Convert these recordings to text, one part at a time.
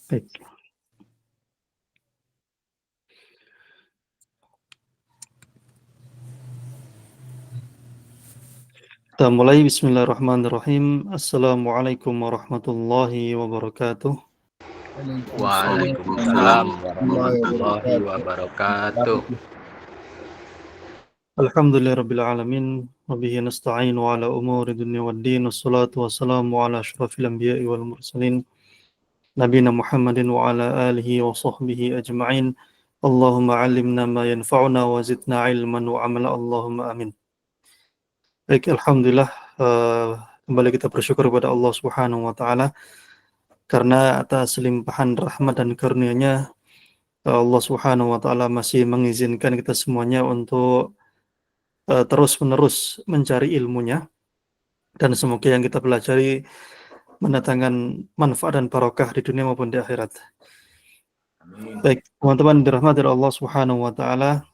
Baik. Kita mulai. Bismillahirrahmanirrahim. Assalamualaikum warahmatullahi wabarakatuh. Waalaikumsalam warahmatullahi wabarakatuh. Alhamdulillahirabbil alamin. Wa bihi nasta'in wa ala umuri dunya waddin. Wassalatu wassalamu ala asyrafil anbiya'i wal mursalin. Nabiyina Muhammadin wa ala alihi wa sahbihi ajma'in. Allahumma 'allimna ma yanfa'una wa zidna 'ilman wa 'amala. Allahumma amin. Baik, alhamdulillah, kembali kita bersyukur kepada Allah Subhanahu wa taala karena atas limpahan rahmat dan karunia-Nya Allah Subhanahu wa taala masih mengizinkan kita semuanya untuk terus-menerus mencari ilmunya, dan semoga yang kita pelajari mendatangkan manfaat dan barokah di dunia maupun di akhirat. Baik, teman-teman dirahmati Allah Subhanahu wa taala,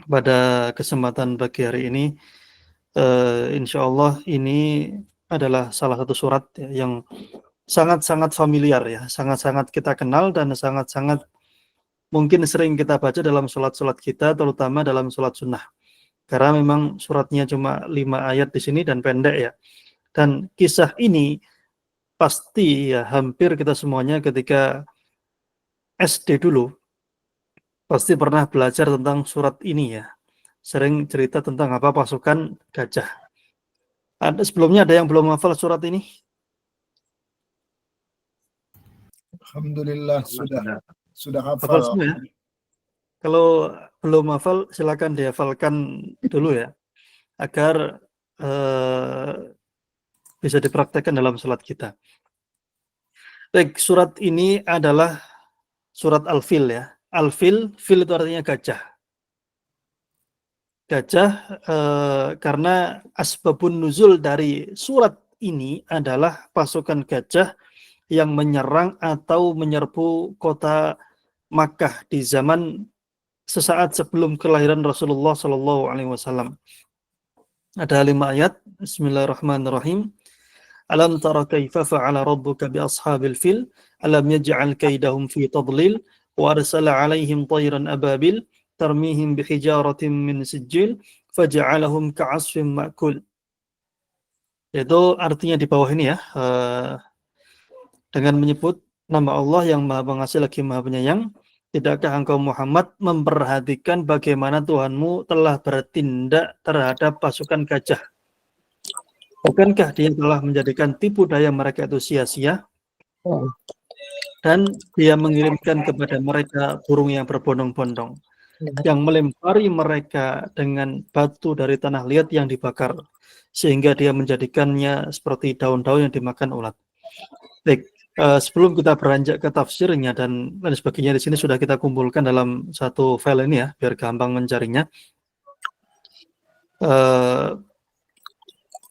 pada kesempatan pagi hari ini insyaallah ini adalah salah satu surat yang sangat-sangat familiar ya, sangat-sangat kita kenal dan sangat-sangat mungkin sering kita baca dalam sholat-sholat kita, terutama dalam sholat sunnah. Karena memang suratnya cuma 5 ayat di sini dan pendek ya. Dan kisah ini pasti ya hampir kita semuanya ketika SD dulu pasti pernah belajar tentang surat ini ya. Sering cerita tentang apa pasukan gajah. Sebelumnya ada yang belum hafal surat ini? Alhamdulillah sudah Hafal hafal. semua ya? Kalau belum hafal silakan dihafalkan dulu ya, agar bisa dipraktekkan dalam salat kita. Baik, surat ini adalah surat Al-Fil ya. Al-Fil, fil itu artinya gajah. Gajah karena asbabun nuzul dari surat ini adalah pasukan gajah yang menyerang atau menyerbu kota Makkah di zaman sesaat sebelum kelahiran Rasulullah Shallallahu Alaihi Wasallam. Ada 5 ayat. Bismillahirrahmanirrahim. Alam tara kaifa fa'ala rabbuka bi ashabil fil alam yaj'al kaidahum fi tadlil wa arsala 'alaihim tayran ababil tarmihim bihijaratin min sijil faja'alahum ka'asfin ma'kul. Itu artinya di bawah ini ya, dengan menyebut nama Allah yang Maha Pengasih lagi Maha Penyayang. Tidakkah engkau Muhammad memperhatikan bagaimana Tuhanmu telah bertindak terhadap pasukan gajah? Bukankah Dia telah menjadikan tipu daya mereka itu sia-sia? Dan Dia mengirimkan kepada mereka burung yang berbondong-bondong, yang melempari mereka dengan batu dari tanah liat yang dibakar, sehingga Dia menjadikannya seperti daun-daun yang dimakan ulat. Baik, sebelum kita beranjak ke tafsirnya dan sebagainya, di sini sudah kita kumpulkan dalam satu file ini ya, biar gampang mencarinya.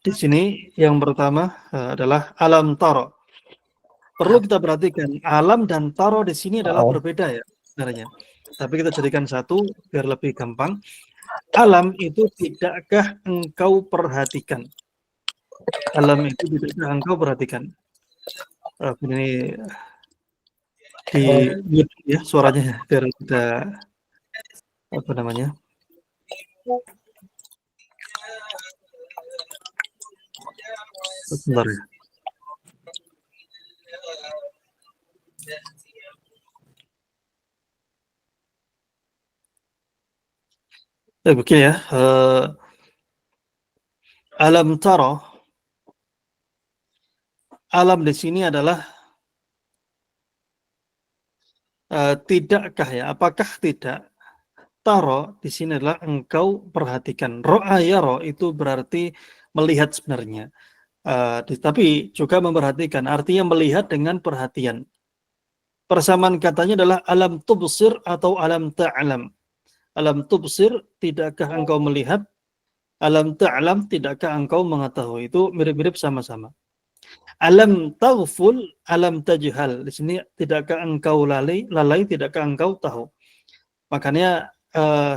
Di sini yang pertama adalah alam taro. Perlu kita perhatikan, alam dan taro di sini adalah berbeda ya sebenarnya. Tapi kita jadikan satu biar lebih gampang. Alam itu tidakkah engkau perhatikan? Alam itu tidakkah engkau perhatikan? Ini di mute ya suaranya biar kita apa namanya? Sebentar ya. Begini ya. Alam taro. Alam di sini adalah tidakkah ya? Apakah tidak? Taro di sini adalah engkau perhatikan. Ro'a yaro itu berarti melihat sebenarnya. Tapi juga memperhatikan, artinya melihat dengan perhatian. Persamaan katanya adalah alam tubsir atau alam ta'lam. Alam tubsir, tidakkah engkau melihat? Alam ta'lam, tidakkah engkau mengetahui? Itu mirip-mirip sama-sama. Alam taghful, alam tajhal. Di sini tidakkah engkau lalai, tidakkah engkau tahu? Makanya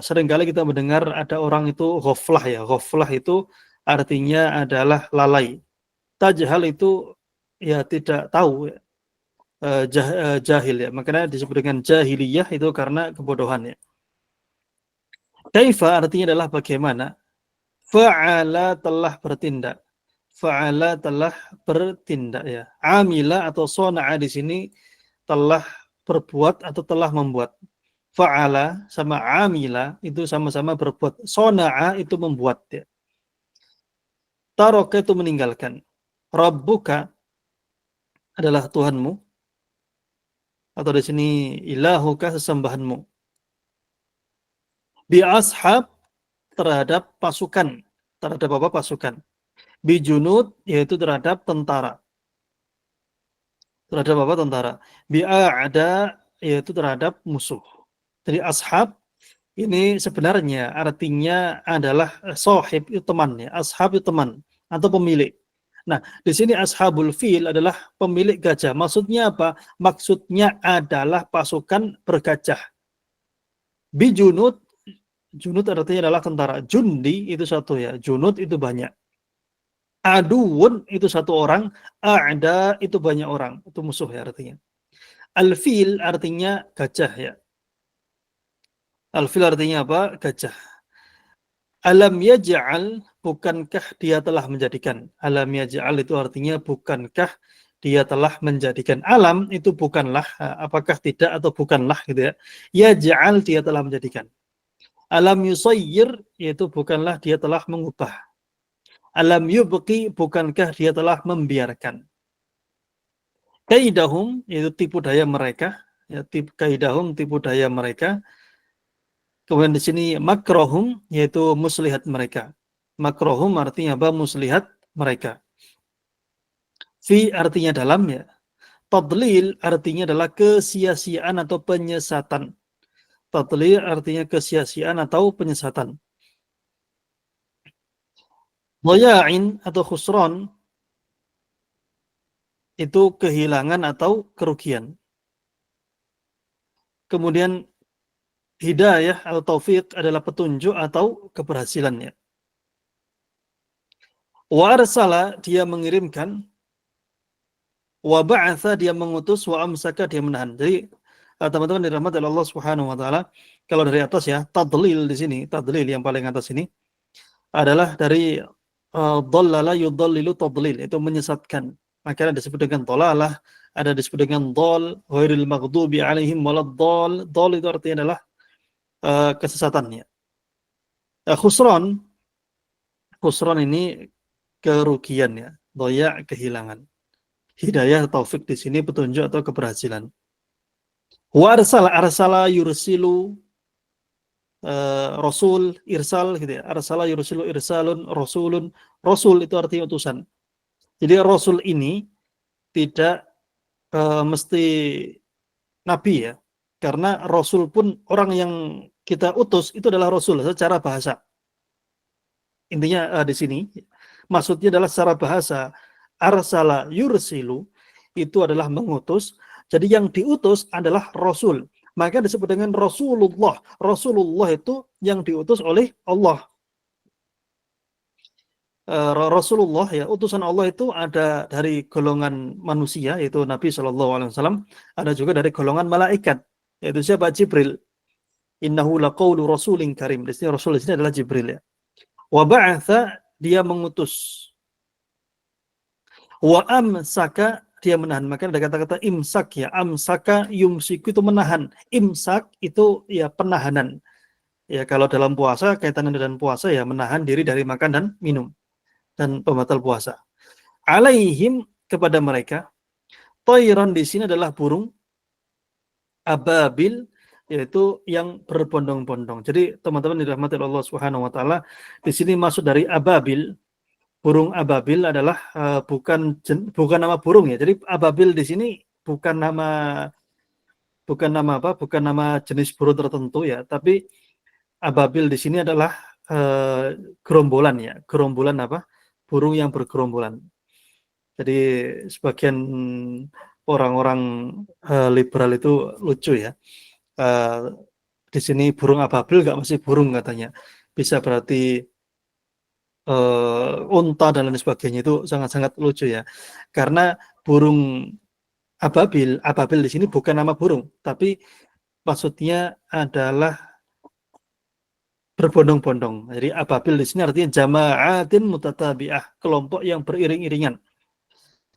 seringkali kita mendengar ada orang itu ghaflah ya. Ghaflah itu artinya adalah lalai. Tajhal itu ya tidak tahu. jahil ya. Makanya disebut dengan jahiliyah itu karena kebodohan ya. Kaifa artinya adalah bagaimana. Fa'ala telah bertindak. Fa'ala telah bertindak ya. Amila atau sona'a di sini telah berbuat atau telah membuat. Fa'ala sama amila itu sama-sama berbuat. Sona'a itu membuat ya. Taroka itu meninggalkan. Rabbuka adalah Tuhanmu, atau di sini ilahuka sesembahanmu. Bi ashab terhadap pasukan. Terhadap apa pasukan? Bi junud yaitu terhadap tentara. Terhadap apa tentara? Bi a'da yaitu terhadap musuh. Jadi ashab ini sebenarnya artinya adalah sohib itu teman ya. Ashab itu teman atau pemilik. Nah, di sini ashabul fil adalah pemilik gajah. Maksudnya apa? Maksudnya adalah pasukan bergajah. Bijunut, junut artinya adalah tentara. Jundi itu satu ya. Junut itu banyak. Aduun itu satu orang. A'da itu banyak orang. Itu musuh ya artinya. Al-fil artinya gajah ya. Al-fil artinya apa? Gajah. Alam yaj'al, bukankah dia telah menjadikan. Alam yaj'al itu artinya bukankah dia telah menjadikan. Alam itu bukanlah, apakah tidak atau bukanlah gitu ya. Yaj'al dia telah menjadikan. Alam yusayyir yaitu bukanlah dia telah mengubah. Alam yubqi bukankah dia telah membiarkan. Kaidahum yaitu tipu daya mereka, ya kaidahum tipu daya mereka. Kemudian di sini makrohum yaitu muslihat mereka. Makrohum artinya apa? Muslihat mereka. Fi artinya dalam ya. Tadlil artinya adalah kesia-siaan atau penyesatan. Tadlil artinya kesia-siaan atau penyesatan. Dhaya'in atau khusron itu kehilangan atau kerugian. Kemudian hidayah atau taufik adalah petunjuk atau keberhasilannya. Wa arsala dia mengirimkan, wa ba'atha dia mengutus, wa amsaka dia menahan. Jadi teman-teman dirahmati Allah Subhanahu wa taala, kalau dari atas ya, tadlil di sini, tadlil yang paling atas ini adalah dari dhallala yudhallilu tadlil, itu menyesatkan. Makanya disebut dengan dhalalah, ada disebut dengan dhal, ghairil maghdubi alaihim waladdall. Dhal itu artinya adalah kesesatannya. Khusran ini kerugian ya, dhaya kehilangan. Hidayah taufik di sini petunjuk atau keberhasilan. Wa arsala yursilu rasul irsal gitu ya. Arsala yursilu irsalun rasulun. Rasul itu artinya utusan. Jadi rasul ini tidak mesti nabi ya. Karena rasul pun orang yang kita utus itu adalah rasul secara bahasa. Intinya di sini maksudnya adalah secara bahasa arsala yursilu itu adalah mengutus. Jadi yang diutus adalah rasul. Maka disebut dengan Rasulullah. Rasulullah itu yang diutus oleh Allah. Rasulullah ya, utusan Allah itu ada dari golongan manusia yaitu Nabi SAW, ada juga dari golongan malaikat yaitu siapa? Jibril. Innahu laqaulu rasulin karim. Di sini Rasul di sini adalah Jibril ya. Wa ba'atha dia mengutus. Wa amsaka dia menahan. Maka ada kata-kata imsak ya. Amsaka yumsiku itu menahan. Imsak itu ya penahanan. Ya kalau dalam puasa kaitannya dengan puasa ya menahan diri dari makan dan minum dan pembatal puasa. Alaihim kepada mereka. Thayran di sini adalah burung ababil yaitu yang berbondong-bondong. Jadi teman-teman dirahmati Allah Subhanahu wa taala, di sini maksud dari ababil, burung ababil adalah bukan nama burung ya. Jadi ababil di sini bukan nama apa? Bukan nama jenis burung tertentu ya, tapi ababil di sini adalah gerombolan ya. Gerombolan apa? Burung yang bergerombolan. Jadi sebagian orang-orang liberal itu lucu ya. Di sini burung ababil nggak mesti burung katanya. Bisa berarti unta dan lain sebagainya, itu sangat-sangat lucu ya. Karena burung Ababil di sini bukan nama burung, tapi maksudnya adalah berbondong-bondong. Jadi ababil di sini artinya jama'atin mutatabi'ah, kelompok yang beriring-iringan.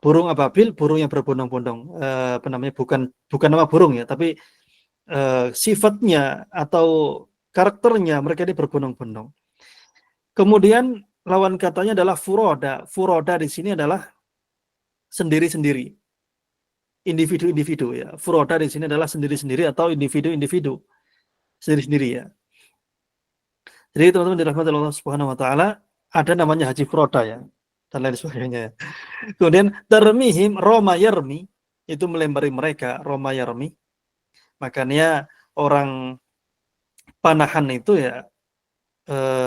Burung ababil, burung yang berbondong-bondong. Apa namanya? Bukan nama burung ya, tapi sifatnya atau karakternya mereka ini berbondong-bondong. Kemudian lawan katanya adalah furoda. Furoda di sini adalah sendiri-sendiri, individu-individu ya. Furoda di sini adalah sendiri-sendiri atau individu-individu, sendiri-sendiri ya. Jadi teman-teman dirahmati Allah Subhanahu wa taala, ada namanya haji furoda ya, dan lain sebagainya. Kemudian termihim Roma yarmi, itu melempari mereka, Roma yarmi. Makanya orang panahan itu ya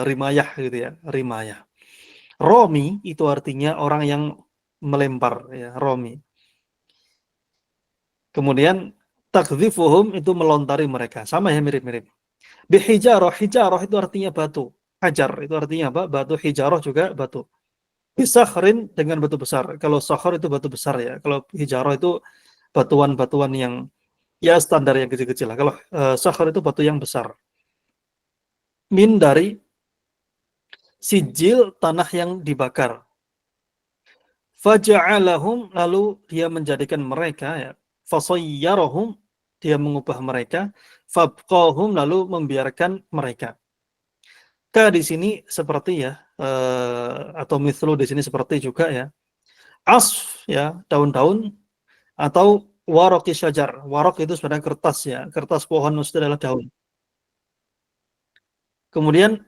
rimayah gitu ya, rimayah. Romi itu artinya orang yang melempar ya, romi. Kemudian takdzifuhum itu melontari mereka, sama ya, mirip-mirip. Bihijarah, hijarah itu artinya batu. Hajar itu artinya apa? Batu. Hijarah juga batu. Bisakhrin dengan batu besar. Kalau sakhar itu batu besar ya. Kalau hijarah itu batuan-batuan yang ya standar yang kecil-kecil lah. Kalau sakhar itu batu yang besar. Min dari sijil, tanah yang dibakar. Faja'alahum, lalu dia menjadikan mereka ya. Fasayyarahum, dia mengubah mereka. Fabqahum, lalu membiarkan mereka. Ka di sini seperti ya, atau mithlu di sini seperti juga ya. Asf ya, daun-daun, atau waraqi syajar. Waraq itu sebenarnya kertas ya, kertas pohon maksudnya adalah daun. Kemudian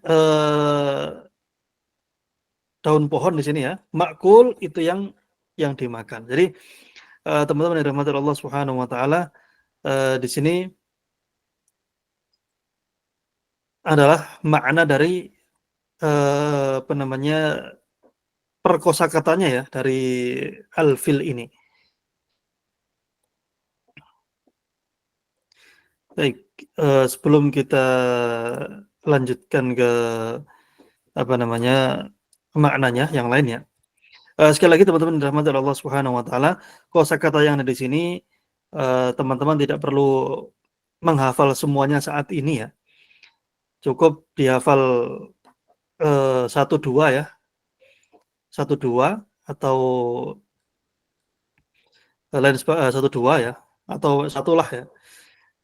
daun pohon di sini ya, makul itu yang dimakan. Jadi teman-teman yang dirahmati Allah Subhanahu wa taala, di sini adalah makna dari apa namanya, perkosakatanya ya, dari al-fil ini. Baik, sebelum kita lanjutkan ke apa namanya, maknanya yang lainnya. Sekali lagi teman-teman dirahmati Allah Subhanahu wa taala, kosakata yang ada di sini teman-teman tidak perlu menghafal semuanya saat ini ya. Cukup dihafal 1-2 ya. 1-2 atau lain 1-2 ya, atau satulah ya.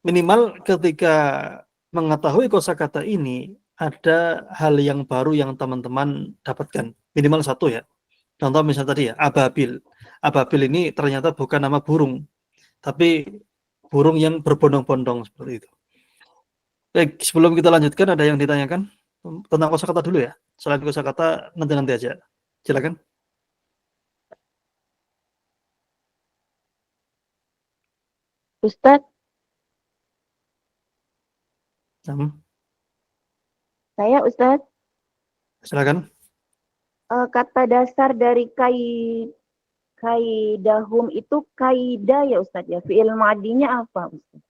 Minimal ketika mengetahui kosakata ini ada hal yang baru yang teman-teman dapatkan. Minimal 1 ya. Contoh misalnya tadi ya, ababil. Ababil ini ternyata bukan nama burung, tapi burung yang berbondong-bondong seperti itu. Baik, sebelum kita lanjutkan ada yang ditanyakan tentang kosakata dulu ya. Selain kosakata nanti aja. Silakan. Ustadz, saya Ustadz, Silakan. kata dasar dari kaidahum itu kaida ya Ustadz ya. Fi'il madinya apa Ustadz?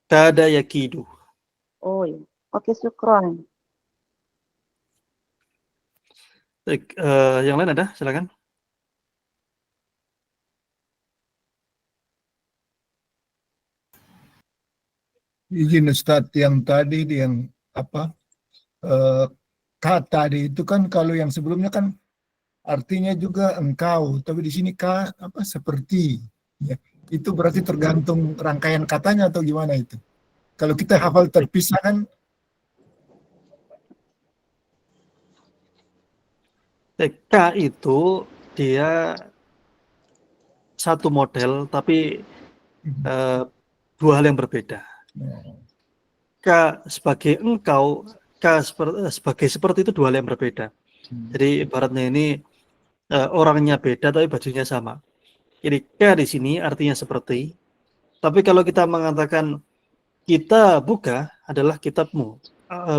Kada yakidu. Oh ya. Oke, syukron. Baik, yang lain ada? Silakan. Izin Ustadz, yang tadi yang apa kata itu kan kalau yang sebelumnya kan artinya juga engkau, tapi di sini apa seperti ya. Itu berarti tergantung rangkaian katanya atau gimana itu? Kalau kita hafal terpisah kan? K itu dia satu model tapi dua hal yang berbeda. K sebagai engkau, K sebagai seperti itu dua hal yang berbeda. Jadi ibaratnya ini orangnya beda tapi bajunya sama. Jadi K di sini artinya seperti. Tapi kalau kita mengatakan kita buka adalah kitabmu,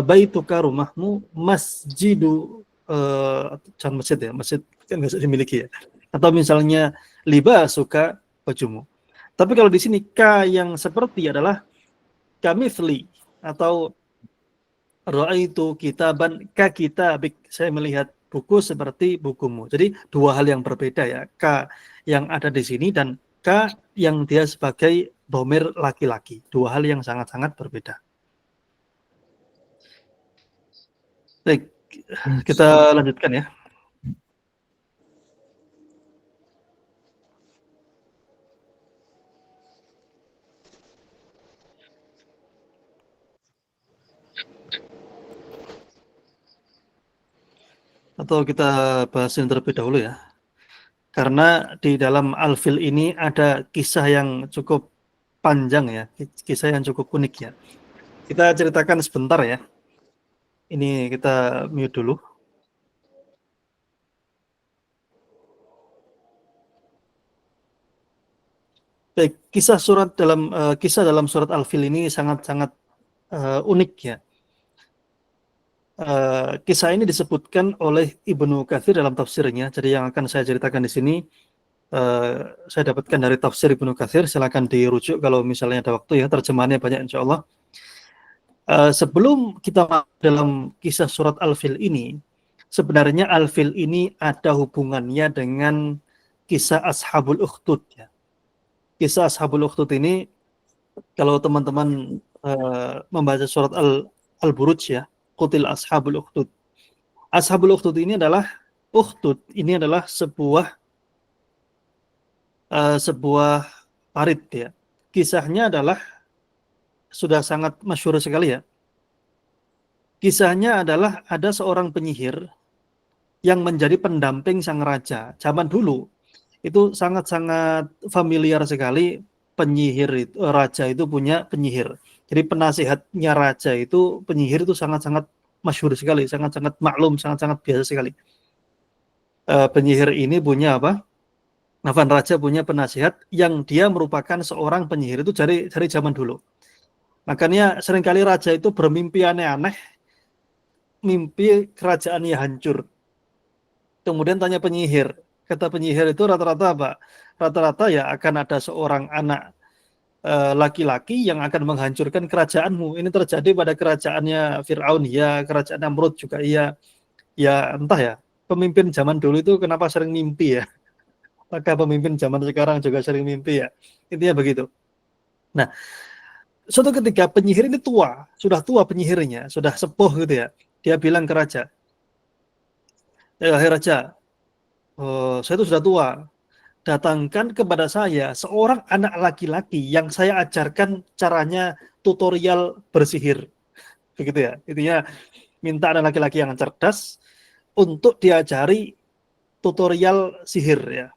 baituka rumahmu, masjidu jangan masjid ya, masjid kan nggak bisa dimiliki ya. Atau misalnya libasuka, bajumu. Tapi kalau di sini K yang seperti adalah kamithli, atau ra'aitu kitaban ka kitabik, saya melihat buku seperti bukumu. Jadi dua hal yang berbeda ya, K yang ada di sini dan Ka yang dia sebagai dhamir laki-laki. Dua hal yang sangat-sangat berbeda. Baik, kita lanjutkan ya. Atau kita bahas yang terlebih dahulu ya. Karena di dalam Al-Fil ini ada kisah yang cukup panjang ya, kisah yang cukup unik ya. Kita ceritakan sebentar ya. Ini kita mute dulu. Baik, kisah dalam surat Al-Fil ini sangat-sangat unik ya. Kisah ini disebutkan oleh Ibnu Katsir dalam tafsirnya. Jadi yang akan saya ceritakan di sini saya dapatkan dari tafsir Ibnu Katsir. Silakan dirujuk kalau misalnya ada waktu ya. Terjemahannya banyak insya Allah. Sebelum kita masuk dalam kisah surat Al-Fil ini, sebenarnya Al-Fil ini ada hubungannya dengan kisah Ashabul Ukhdud ya. Kisah Ashabul Ukhdud ini kalau teman-teman membaca surat Al-Buruj ya, Qutil Ashabul Ukhdud. Ashabul Ukhdud ini adalah sebuah parit ya. Kisahnya adalah sudah sangat masyhur sekali ya. Kisahnya adalah ada seorang penyihir yang menjadi pendamping sang raja. Zaman dulu itu sangat-sangat familiar sekali raja itu punya penyihir. Jadi penasihatnya raja itu penyihir itu sangat-sangat masyhur sekali, sangat-sangat maklum, sangat-sangat biasa sekali. Penyihir ini punya apa? Nafan raja punya penasihat yang dia merupakan seorang penyihir itu dari zaman dulu. Makanya seringkali raja itu bermimpi aneh-aneh, mimpi kerajaannya hancur. Kemudian tanya penyihir. Kata penyihir itu rata-rata apa? Rata-rata ya akan ada seorang anak laki-laki yang akan menghancurkan kerajaanmu. Ini terjadi pada kerajaannya Fir'aun, ya, kerajaan Namrud juga, iya. Ya entah ya, pemimpin zaman dulu itu kenapa sering mimpi ya. Maka pemimpin zaman sekarang juga sering mimpi ya. Intinya begitu. Nah, suatu ketika penyihir ini sudah tua penyihirnya, sudah sepuh gitu ya. Dia bilang ke raja, "Hai raja, saya itu sudah tua. Datangkan kepada saya seorang anak laki-laki yang saya ajarkan caranya tutorial bersihir." Begitu ya. Intinya minta anak laki-laki yang cerdas untuk diajari tutorial sihir ya.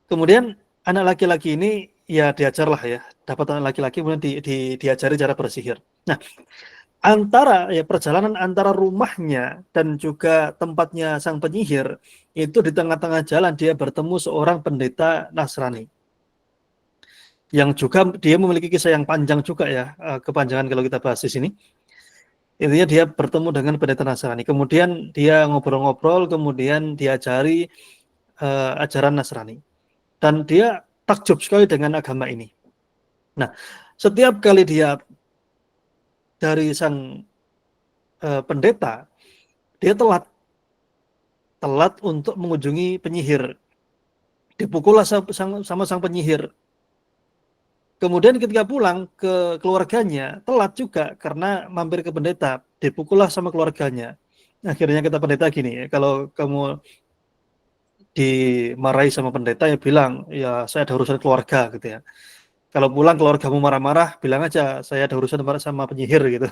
Kemudian anak laki-laki ini ya diajarlah ya, dapat anak laki-laki kemudian diajari cara bersihir. Nah, perjalanan antara rumahnya dan juga tempatnya sang penyihir itu di tengah-tengah jalan dia bertemu seorang pendeta Nasrani yang juga dia memiliki kisah yang panjang juga ya, kepanjangan kalau kita bahas di sini. Intinya dia bertemu dengan pendeta Nasrani, kemudian dia ngobrol-ngobrol, kemudian diajari ajaran Nasrani dan dia takjub sekali dengan agama ini. Nah, setiap kali dia dari sang pendeta, dia telat untuk mengunjungi penyihir. Dipukullah sama sang penyihir. Kemudian ketika pulang ke keluarganya, telat juga karena mampir ke pendeta, dipukullah sama keluarganya. Akhirnya kata pendeta gini, kalau kamu dimarahi sama pendeta ya bilang, ya saya ada urusan keluarga gitu ya. Kalau pulang keluargamu marah-marah, bilang aja saya ada urusan sama penyihir gitu.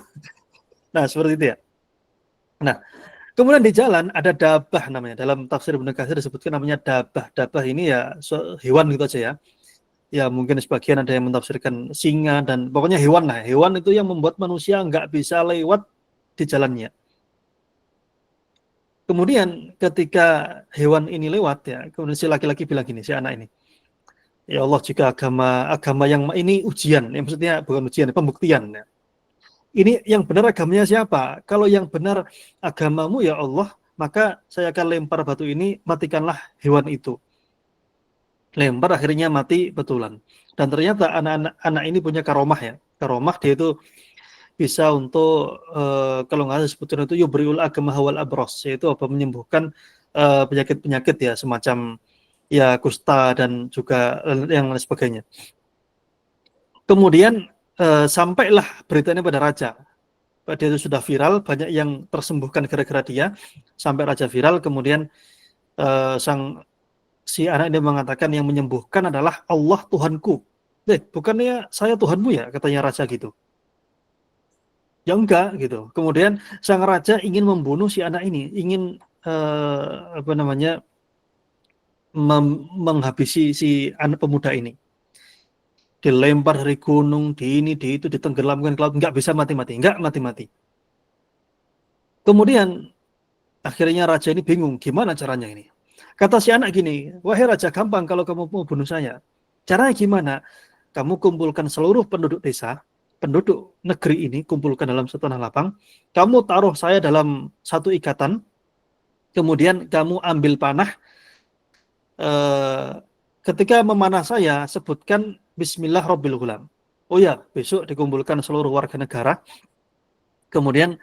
Nah, seperti itu ya. Nah, kemudian di jalan ada dabah namanya. Dalam tafsir Ibnu Katsir disebutkan namanya dabah. Dabah ini ya hewan gitu aja ya. Ya mungkin sebagian ada yang mentafsirkan singa dan pokoknya hewan lah. Hewan itu yang membuat manusia nggak bisa lewat di jalannya. Kemudian ketika hewan ini lewat ya, kemudian si laki-laki bilang gini, si anak ini, ya Allah, jika agama yang ini ujian, ya maksudnya bukan ujian, pembuktian ya. Ini yang benar agamanya siapa? Kalau yang benar agamamu ya Allah, maka saya akan lempar batu ini, matikanlah hewan itu. Lempar, akhirnya mati betulan. Dan ternyata anak ini punya karomah ya. Karomah dia itu bisa untuk kalau nggak sebutkan itu yubriul agama wal abros, yaitu apa, menyembuhkan penyakit-penyakit ya, semacam ya kusta dan juga yang lain sebagainya. Kemudian sampailah beritanya pada raja. Dia itu sudah viral, banyak yang tersembuhkan gara-gara dia. Sampai raja viral, kemudian si anak ini mengatakan yang menyembuhkan adalah Allah Tuhanku. Bukannya saya Tuhanmu ya, katanya raja gitu. Ya enggak gitu. Kemudian sang raja ingin membunuh si anak ini, ingin menghabisi si anak pemuda ini. Dilempar dari gunung, di itu, ditenggelamkan ke laut, enggak bisa mati-mati. Kemudian akhirnya raja ini bingung, gimana caranya ini? Kata si anak gini, wahai raja, gampang kalau kamu mau bunuh saya. Caranya gimana? Kamu kumpulkan seluruh penduduk desa, penduduk negeri ini, kumpulkan dalam satu tanah lapang, kamu taruh saya dalam satu ikatan, kemudian kamu ambil panah, ketika memanah saya, sebutkan Bismillah Rabbil Ghulam. Oh ya, besok dikumpulkan seluruh warga negara, kemudian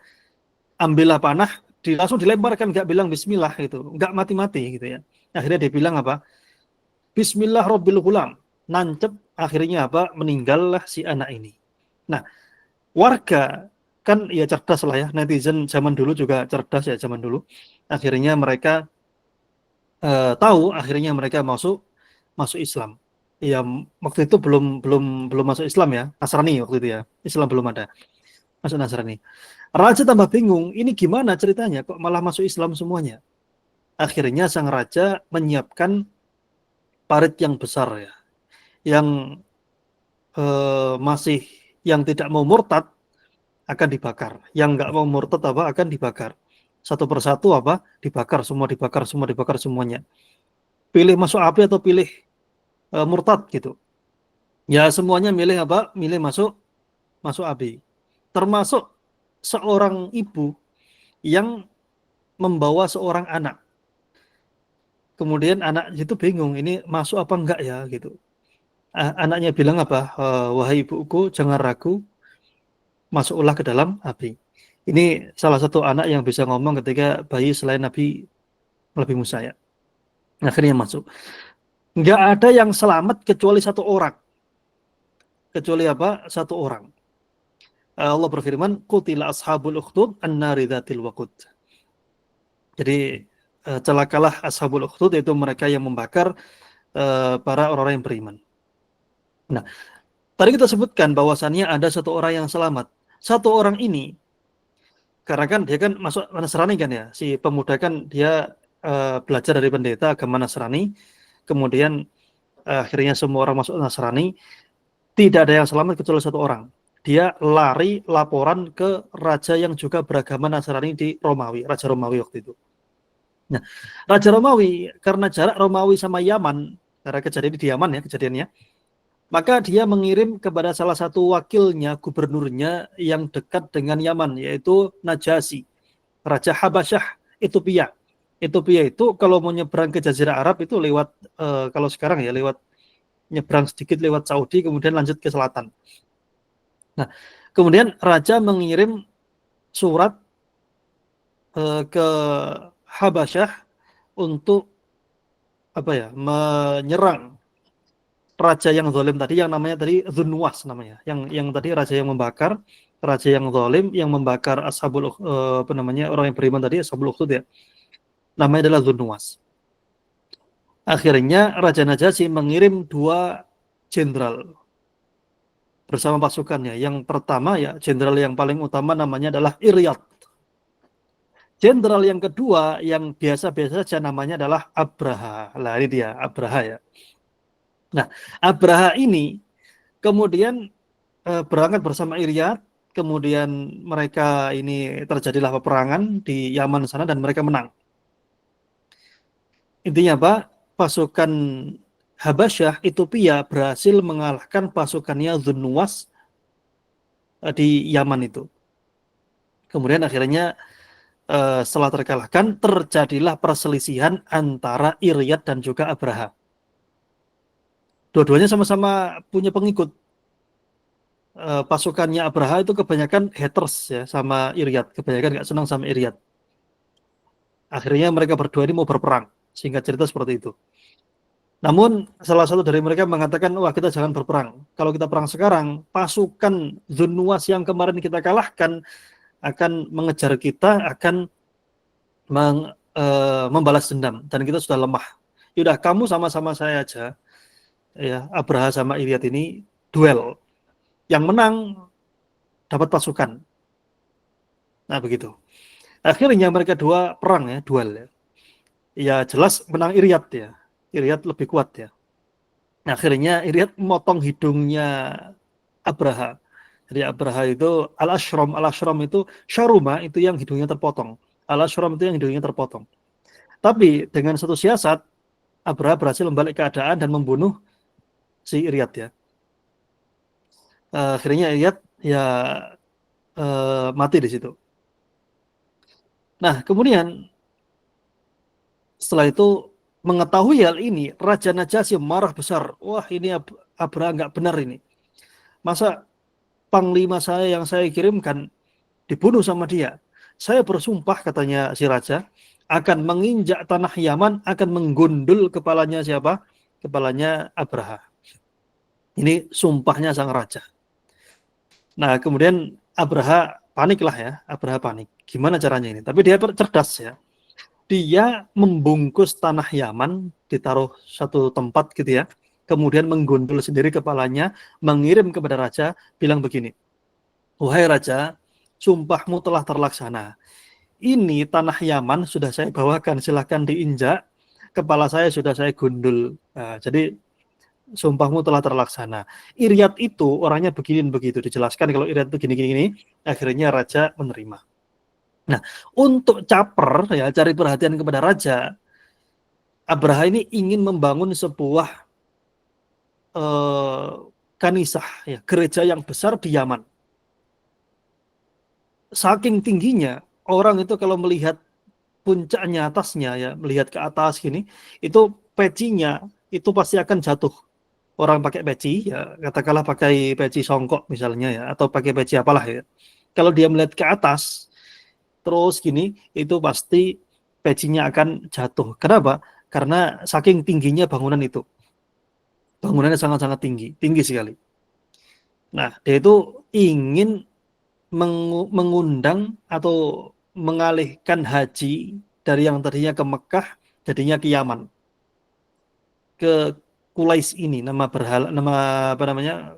ambillah panah, langsung dilemparkan, nggak bilang Bismillah gitu, nggak mati-mati gitu ya. Akhirnya dia bilang apa? Bismillah Rabbil Ghulam. Nancep, akhirnya apa? Meninggallah si anak ini. Nah, warga kan ya cerdas lah ya, netizen zaman dulu juga cerdas ya zaman dulu. Akhirnya mereka tahu, akhirnya mereka masuk Islam. Ya waktu itu belum masuk Islam ya, Nasrani waktu itu ya. Islam belum ada. Masuk Nasrani. Raja tambah bingung, ini gimana ceritanya kok malah masuk Islam semuanya? Akhirnya sang raja menyiapkan parit yang besar ya, yang masih yang tidak mau murtad akan dibakar, yang nggak mau murtad akan dibakar. Satu persatu dibakar semuanya. Pilih masuk api atau pilih murtad gitu. Ya semuanya milih milih masuk api. Termasuk seorang ibu yang membawa seorang anak. Kemudian anak itu bingung, ini masuk apa enggak ya gitu. Anaknya bilang apa? Wahai ibuku, jangan ragu, masuklah ke dalam api. Ini salah satu anak yang bisa ngomong ketika bayi selain Nabi Musa ya. Akhirnya masuk. Enggak ada yang selamat kecuali satu orang. Kecuali apa? Satu orang. Allah berfirman, qutila ashabul ukhdud an-nari dzatil waqud. Jadi celakalah ashabul ukhdud, yaitu mereka yang membakar para orang-orang yang beriman. Nah, tadi kita sebutkan bahwasannya ada satu orang yang selamat. Satu orang ini, karena kan dia kan masuk Nasrani kan ya, si pemuda kan dia belajar dari pendeta agama Nasrani, kemudian akhirnya semua orang masuk Nasrani, tidak ada yang selamat kecuali satu orang. Dia lari laporan ke raja yang juga beragama Nasrani di Romawi, Raja Romawi waktu itu. Nah, Raja Romawi, karena jarak Romawi sama Yaman, karena kejadian di Yaman ya kejadiannya, maka dia mengirim kepada salah satu wakilnya, gubernurnya yang dekat dengan Yaman, yaitu Najasyi, Raja Habasyah, Ethiopia. Ethiopia itu kalau mau nyebrang ke Jazirah Arab itu lewat, kalau sekarang ya lewat nyebrang sedikit lewat Saudi, kemudian lanjut ke selatan. Nah, kemudian Raja mengirim surat ke Habasyah untuk menyerang raja yang zalim tadi, yang namanya tadi Dzunnuwas namanya, yang tadi raja yang membakar, raja yang zalim yang membakar ashabul orang yang beriman tadi, ashabul ukhdud ya, namanya adalah Dzunnuwas. Akhirnya Raja Najasyi mengirim 2 jenderal bersama pasukannya. Yang pertama ya, jenderal yang paling utama namanya adalah Iryad. Jenderal yang kedua yang biasa-biasa saja namanya adalah Abraha. Lah ini dia, Abraha ya. Nah, Abraha ini kemudian berangkat bersama Iryad, kemudian mereka ini terjadilah peperangan di Yaman sana dan mereka menang. Intinya apa? Pasukan Habasyah, Ethiopia berhasil mengalahkan pasukannya Dzunnuwas di Yaman itu. Kemudian akhirnya setelah terkalahkan, terjadilah perselisihan antara Iryad dan juga Abraha. Dua-duanya sama-sama punya pengikut. Pasukannya Abraha itu kebanyakan haters ya sama Iryad, kebanyakan nggak senang sama Iryad. Akhirnya mereka berdua ini mau berperang, singkat cerita seperti itu. Namun salah satu dari mereka mengatakan, wah kita jangan berperang. Kalau kita perang sekarang, pasukan Zunnuwas yang kemarin kita kalahkan akan mengejar kita, akan membalas dendam, dan kita sudah lemah. Yaudah, kamu sama-sama saya aja, ya, Abraha sama Ilyat ini duel. Yang menang dapat pasukan. Nah begitu. Akhirnya mereka dua perang ya, duel ya. Ya jelas menang Iryat ya. Iryat lebih kuat ya. Akhirnya Iryat memotong hidungnya Abraha. Jadi Abraha itu Al-Ashram itu Syaruma itu yang hidungnya terpotong. Al-Ashram itu yang hidungnya terpotong. Tapi dengan satu siasat Abraha berhasil membalik keadaan dan membunuh si Iryat ya. Akhirnya Iryat ya mati di situ. Nah, kemudian setelah itu mengetahui hal ini, Raja Najasyi marah besar. Wah, ini Abraha nggak benar ini. Masa panglima saya yang saya kirimkan dibunuh sama dia? Saya bersumpah, katanya si raja, akan menginjak tanah Yaman, akan menggundul kepalanya siapa? Kepalanya Abraha. Ini sumpahnya sang raja. Nah, kemudian Abraha paniklah ya, Abraha panik. Gimana caranya ini? Tapi dia cerdas ya. Dia membungkus tanah Yaman, ditaruh satu tempat gitu ya. Kemudian menggundul sendiri kepalanya, mengirim kepada raja, bilang begini, wahai raja, sumpahmu telah terlaksana. Ini tanah Yaman sudah saya bawakan, silahkan diinjak. Kepala saya sudah saya gundul. Nah, jadi sumpahmu telah terlaksana. Iryat itu orangnya begini begitu, dijelaskan kalau Iryat itu gini-gini. Akhirnya raja menerima. Nah, untuk caper ya, cari perhatian kepada raja, Abraha ini ingin membangun sebuah kanisah ya, gereja yang besar di Yaman. Saking tingginya, orang itu kalau melihat puncaknya atasnya ya, melihat ke atas gini, itu pecinya itu pasti akan jatuh. Orang pakai peci ya, katakanlah pakai peci songkok misalnya ya, atau pakai peci apalah ya. Kalau dia melihat ke atas terus gini, itu pasti pecinya akan jatuh. Kenapa? Karena saking tingginya bangunan itu. Bangunannya sangat-sangat tinggi sekali. Nah, dia itu ingin mengundang atau mengalihkan haji dari yang tadinya ke Mekah, jadinya ke Yaman. Ke Qulais ini, nama apa namanya,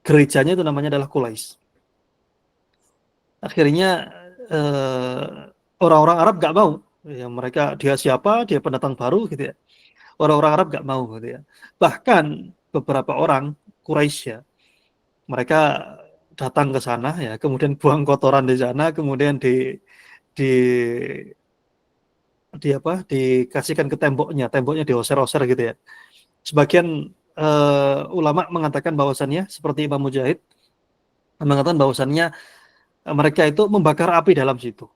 gerejanya itu namanya adalah Qulais. Akhirnya orang-orang Arab gak mau. Ya, mereka, dia siapa? Dia pendatang baru gitu ya. Orang-orang Arab gak mau gitu ya. Bahkan beberapa orang Quraisy ya, mereka datang ke sana ya, kemudian buang kotoran di sana, kemudian dikasihkan ke temboknya dioser-oser gitu ya. Sebagian ulama mengatakan bahwasannya, seperti Imam Mujahid mengatakan bahwasannya mereka itu membakar api dalam situ.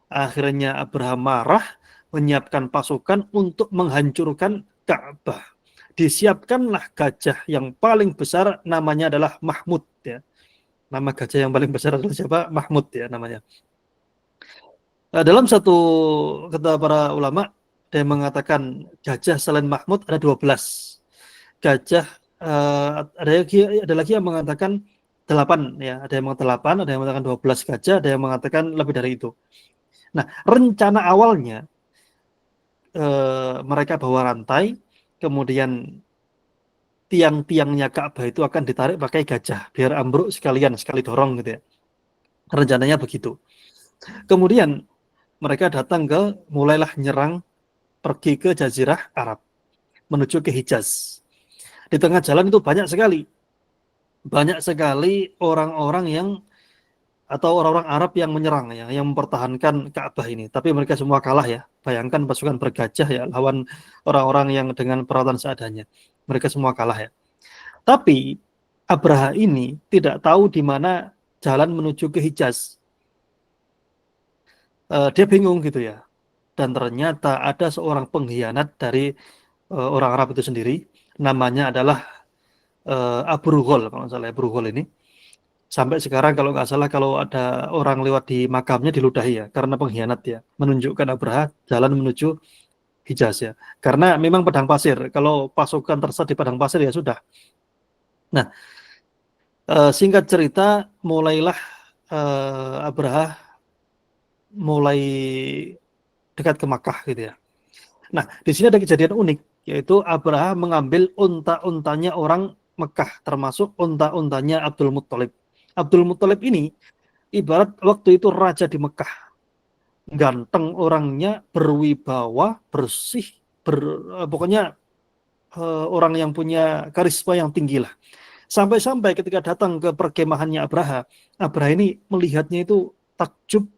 Akhirnya Abraham marah, menyiapkan pasukan untuk menghancurkan Ka'bah. Disiapkanlah gajah yang paling besar, namanya adalah Mahmud ya. Nama gajah yang paling besar adalah siapa? Mahmud ya namanya. Dalam satu kata para ulama, dia mengatakan gajah selain Mahmud ada 12. Gajah ada lagi yang mengatakan 8 ya, ada yang mengatakan 8, ada yang mengatakan 12 gajah, ada yang mengatakan lebih dari itu. Nah, rencana awalnya mereka bawa rantai, kemudian tiang-tiangnya Ka'bah itu akan ditarik pakai gajah biar ambruk sekali dorong gitu ya. Rencananya begitu. Kemudian mereka datang mulailah nyerang, pergi ke Jazirah Arab, menuju ke Hijaz. Di tengah jalan itu banyak sekali orang-orang yang, atau orang-orang Arab yang menyerang ya, yang mempertahankan Ka'bah ini. Tapi mereka semua kalah ya. Bayangkan pasukan bergajah ya lawan orang-orang yang dengan peralatan seadanya. Mereka semua kalah ya. Tapi Abraha ini tidak tahu di mana jalan menuju ke Hijaz. Dia bingung gitu ya. Dan ternyata ada seorang pengkhianat dari orang Arab itu sendiri. Namanya adalah Abu Rughal, kalau nggak salah Abu Rughal ini. Sampai sekarang kalau nggak salah, kalau ada orang lewat di makamnya diludahi ya, karena pengkhianat ya. Menunjukkan Abraha jalan menuju Hijaz ya. Karena memang padang pasir. Kalau pasukan tersesat di padang pasir ya sudah. Nah, singkat cerita mulailah Abraha mulai dekat ke Makkah gitu ya. Nah, di sini ada kejadian unik, yaitu Abraha mengambil unta-untanya orang Mekah, termasuk unta-untanya Abdul Muttalib. Abdul Muttalib ini ibarat waktu itu raja di Mekah. Ganteng orangnya, berwibawa, bersih, pokoknya orang yang punya karisma yang tinggi lah. Sampai-sampai ketika datang ke perkemahannya Abraha ini melihatnya itu takjub.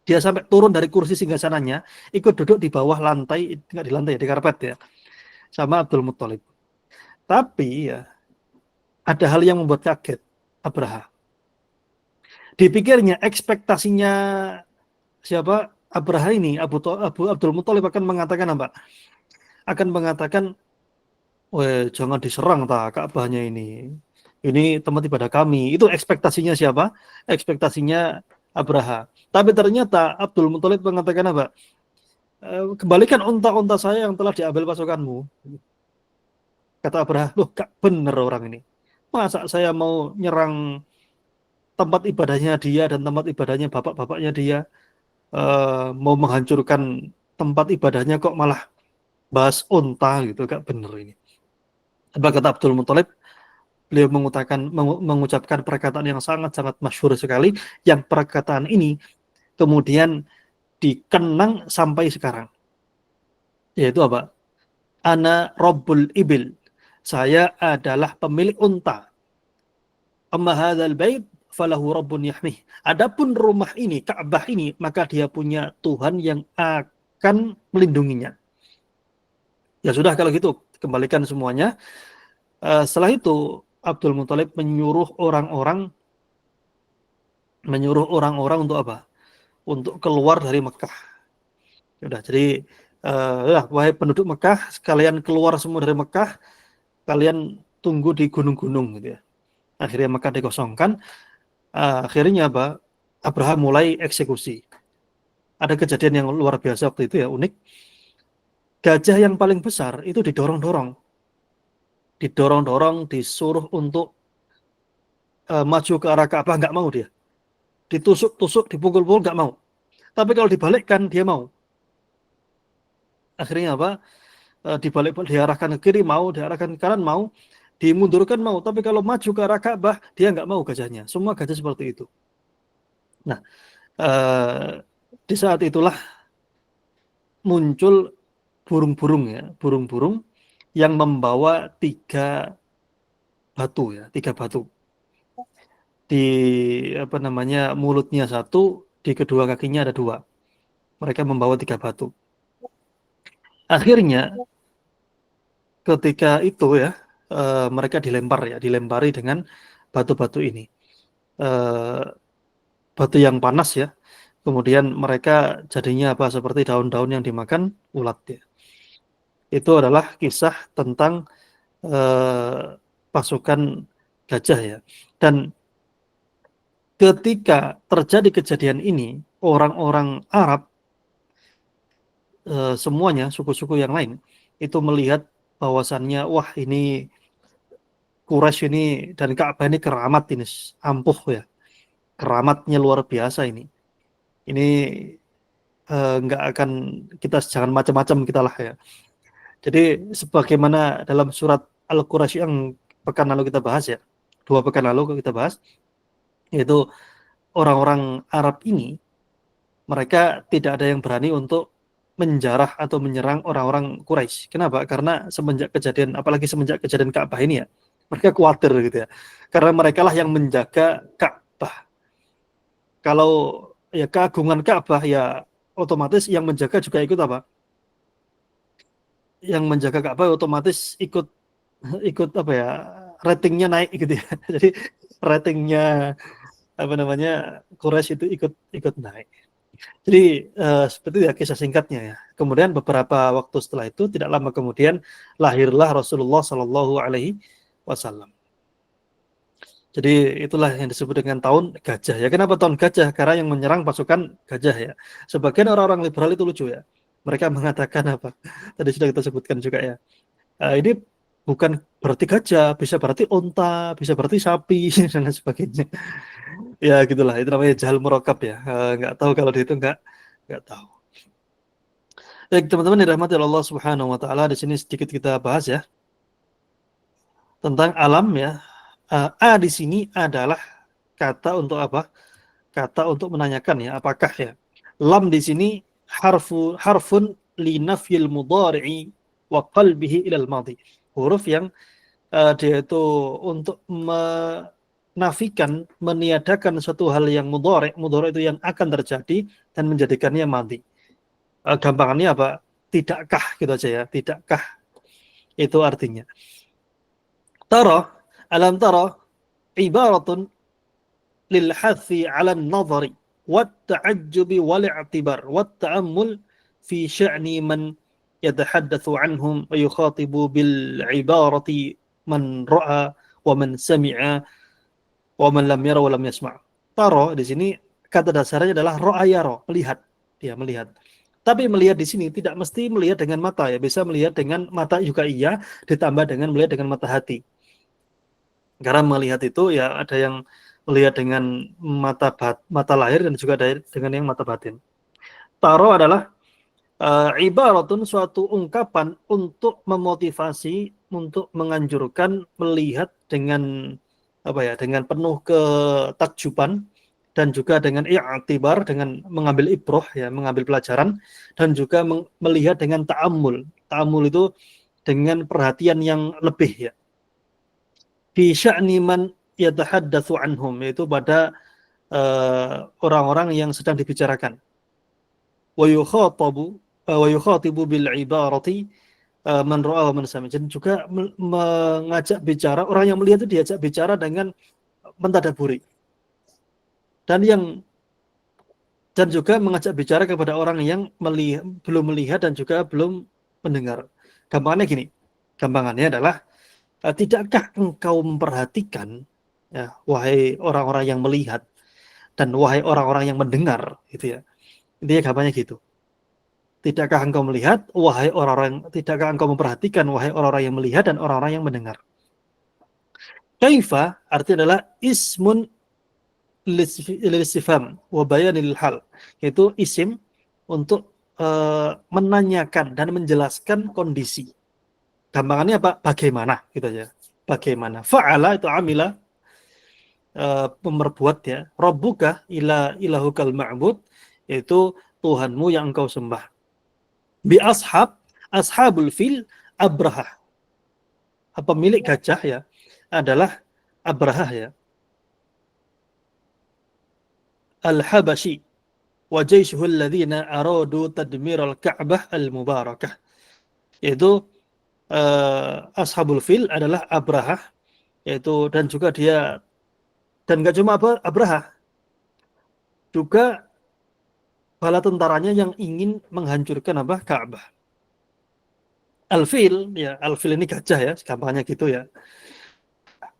Dia sampai turun dari kursi singgasananya, ikut duduk di bawah lantai, nggak di lantai, di karpet ya, sama Abdul Muttalib. Tapi ya, ada hal yang membuat kaget Abraha. Dipikirnya, ekspektasinya siapa? Abraha ini, Abdul Muttalib akan mengatakan apa? Akan mengatakan, weh, jangan diserang tak Ka'bahnya ini. Ini tempat ibadah kami. Itu ekspektasinya siapa? Ekspektasinya Abraha. Tapi ternyata Abdul Muttalib mengatakan apa? Kembalikan unta-unta saya yang telah diambil pasukanmu. Kata Abraha, loh gak bener orang ini. Masa saya mau nyerang tempat ibadahnya dia dan tempat ibadahnya bapak-bapaknya dia, mau menghancurkan tempat ibadahnya kok malah bahas unta gitu, gak bener ini. Apa kata Abdul Muttalib? Beliau mengucapkan perkataan yang sangat-sangat masyhur sekali, yang perkataan ini kemudian dikenang sampai sekarang. Yaitu apa? Ana Rabbul Ibil. Saya adalah pemilik unta. Amma hadzal bait falahu rabbun yahmih. Adapun rumah ini, Ka'bah ini, maka dia punya Tuhan yang akan melindunginya. Ya sudah kalau gitu, kembalikan semuanya. Setelah itu Abdul Muttalib menyuruh orang-orang untuk apa? Untuk keluar dari Mekah. Udah, jadi wahai penduduk Mekah, sekalian keluar semua dari Mekah, kalian tunggu di gunung-gunung gitu ya. Akhirnya Mekah dikosongkan. Akhirnya apa? Abraham mulai eksekusi. Ada kejadian yang luar biasa waktu itu ya, unik. Gajah yang paling besar itu didorong-dorong, disuruh untuk maju ke arah Ka'bah, nggak mau dia. Ditusuk-tusuk, dipukul-pukul, nggak mau. Tapi kalau dibalikkan dia mau. Akhirnya apa? Diarahkan ke kiri mau, diarahkan ke kanan mau, dimundurkan mau. Tapi kalau maju ke arah Ka'bah dia nggak mau gajahnya. Semua gajah seperti itu. Nah, di saat itulah muncul burung-burung ya, burung-burung yang membawa 3 batu ya, 3 batu. Di mulutnya 1, di kedua kakinya ada 2. Mereka membawa 3 batu. Akhirnya ketika itu ya, mereka dilempari dengan batu-batu ini. Batu yang panas ya. Kemudian mereka jadinya seperti daun-daun yang dimakan ulat ya. Itu adalah kisah tentang pasukan gajah ya. Dan ketika terjadi kejadian ini, orang-orang Arab semuanya, suku-suku yang lain itu melihat bahwasannya wah ini Quraisy ini dan Ka'bah ini keramat ini, ampuh ya. Keramatnya luar biasa ini. Ini nggak akan, kita jangan macam-macam kita lah ya. Jadi sebagaimana dalam surat Al-Quraisy yang pekan lalu kita bahas ya, 2 pekan lalu kita bahas, yaitu orang-orang Arab ini mereka tidak ada yang berani untuk menjarah atau menyerang orang-orang Quraisy. Kenapa? Karena apalagi semenjak kejadian Ka'bah ini ya, mereka khawatir gitu ya. Karena mereka lah yang menjaga Ka'bah. Kalau ya keagungan Ka'bah ya otomatis yang menjaga juga ikut apa? Yang menjaga Ka'bah otomatis ikut ratingnya naik gitu ya. Jadi ratingnya Quraisy itu ikut naik. Jadi seperti itu ya kisah singkatnya ya. Kemudian beberapa waktu setelah itu, tidak lama kemudian lahirlah Rasulullah Shallallahu Alaihi Wasallam. Jadi itulah yang disebut dengan tahun gajah ya. Kenapa tahun gajah? Karena yang menyerang pasukan gajah ya. Sebagian orang-orang liberal itu lucu ya, mereka mengatakan apa? Tadi sudah kita sebutkan juga ya. Ini bukan berarti gajah, bisa berarti onta, bisa berarti sapi dan lain sebagainya. Ya gitulah, itu namanya jahal murakab ya. Nggak tahu kalau itu nggak tahu. Baik teman-teman dirahmati Allah Subhanahu wa taala, di sini sedikit kita bahas ya tentang alam ya. A di sini adalah kata untuk apa? Kata untuk menanyakan ya, apakah ya. Lam di sini harfun li nafyil mudhari'i wa qalbihi ilal madhi. Huruf yang dia itu untuk menafikan, meniadakan suatu hal yang mudhari' itu yang akan terjadi dan menjadikannya madhi. Gampangannya apa? Tidakkah gitu aja ya, tidakkah itu artinya. Tara, alam tara ibaratun lil hathi 'ala an-nadhari wat ta'ajjubi wal i'tibar wat ta'ammul fi sya'ni man yatahaddatsu 'anhum wa yukhatibu bil ibarati man ra'a wa man sami'a wa man lam yara wa lam yasma'. Tara di sini kata dasarnya adalah ra'a yara, melihat. Dia melihat. Tapi melihat di sini tidak mesti melihat dengan mata ya, bisa melihat dengan mata juga iya, ditambah dengan melihat dengan mata hati. Karena melihat itu ya ada yang melihat dengan mata lahir dan juga ada dengan yang mata batin. Taro adalah ibaratun suatu ungkapan untuk memotivasi, untuk menganjurkan melihat dengan apa ya, dengan penuh ketakjuban dan juga dengan i'tibar, dengan mengambil ibroh ya, mengambil pelajaran, dan juga melihat dengan ta'ammul. Ta'ammul itu dengan perhatian yang lebih ya. Fi sya'ni man yatahaddatsu anhum, yaitu pada orang-orang yang sedang dibicarakan. Wa yukhatibu bil ibarati man ra'a wa man sami'a. Dan juga mengajak bicara, orang yang melihat itu diajak bicara dengan mentadaburi. Dan juga mengajak bicara kepada orang yang belum melihat dan juga belum mendengar. Gampangannya gini. Gampangannya adalah tidakkah engkau memperhatikan ya, wahai orang-orang yang melihat dan wahai orang-orang yang mendengar gitu ya. Intinya gambarnya gitu. Tidakkah engkau melihat tidakkah engkau memperhatikan wahai orang-orang yang melihat dan orang-orang yang mendengar. Kaifa artinya adalah ismun listifham wa bayanil hal, yaitu isim untuk menanyakan dan menjelaskan kondisi. Gampangannya apa? Bagaimana gitu aja. Bagaimana? Fa'ala itu amila, memperbuat ya. Rabbuka ilahukal ma'bud, yaitu Tuhanmu yang engkau sembah. Bi ashabul fil Abrahah. Pemilik gajah ya adalah Abrahah ya. Al-Habashi wa jayshuhu alladhina aradu tadmiral Ka'bah al-Mubarakah. Yaitu ashabul fil adalah Abrahah, yaitu dan juga dia, dan gak cuma Abrahah, juga bala tentaranya yang ingin menghancurkan Ka'bah. Al-fil ya, al-fil ini gajah ya, gampangnya gitu ya.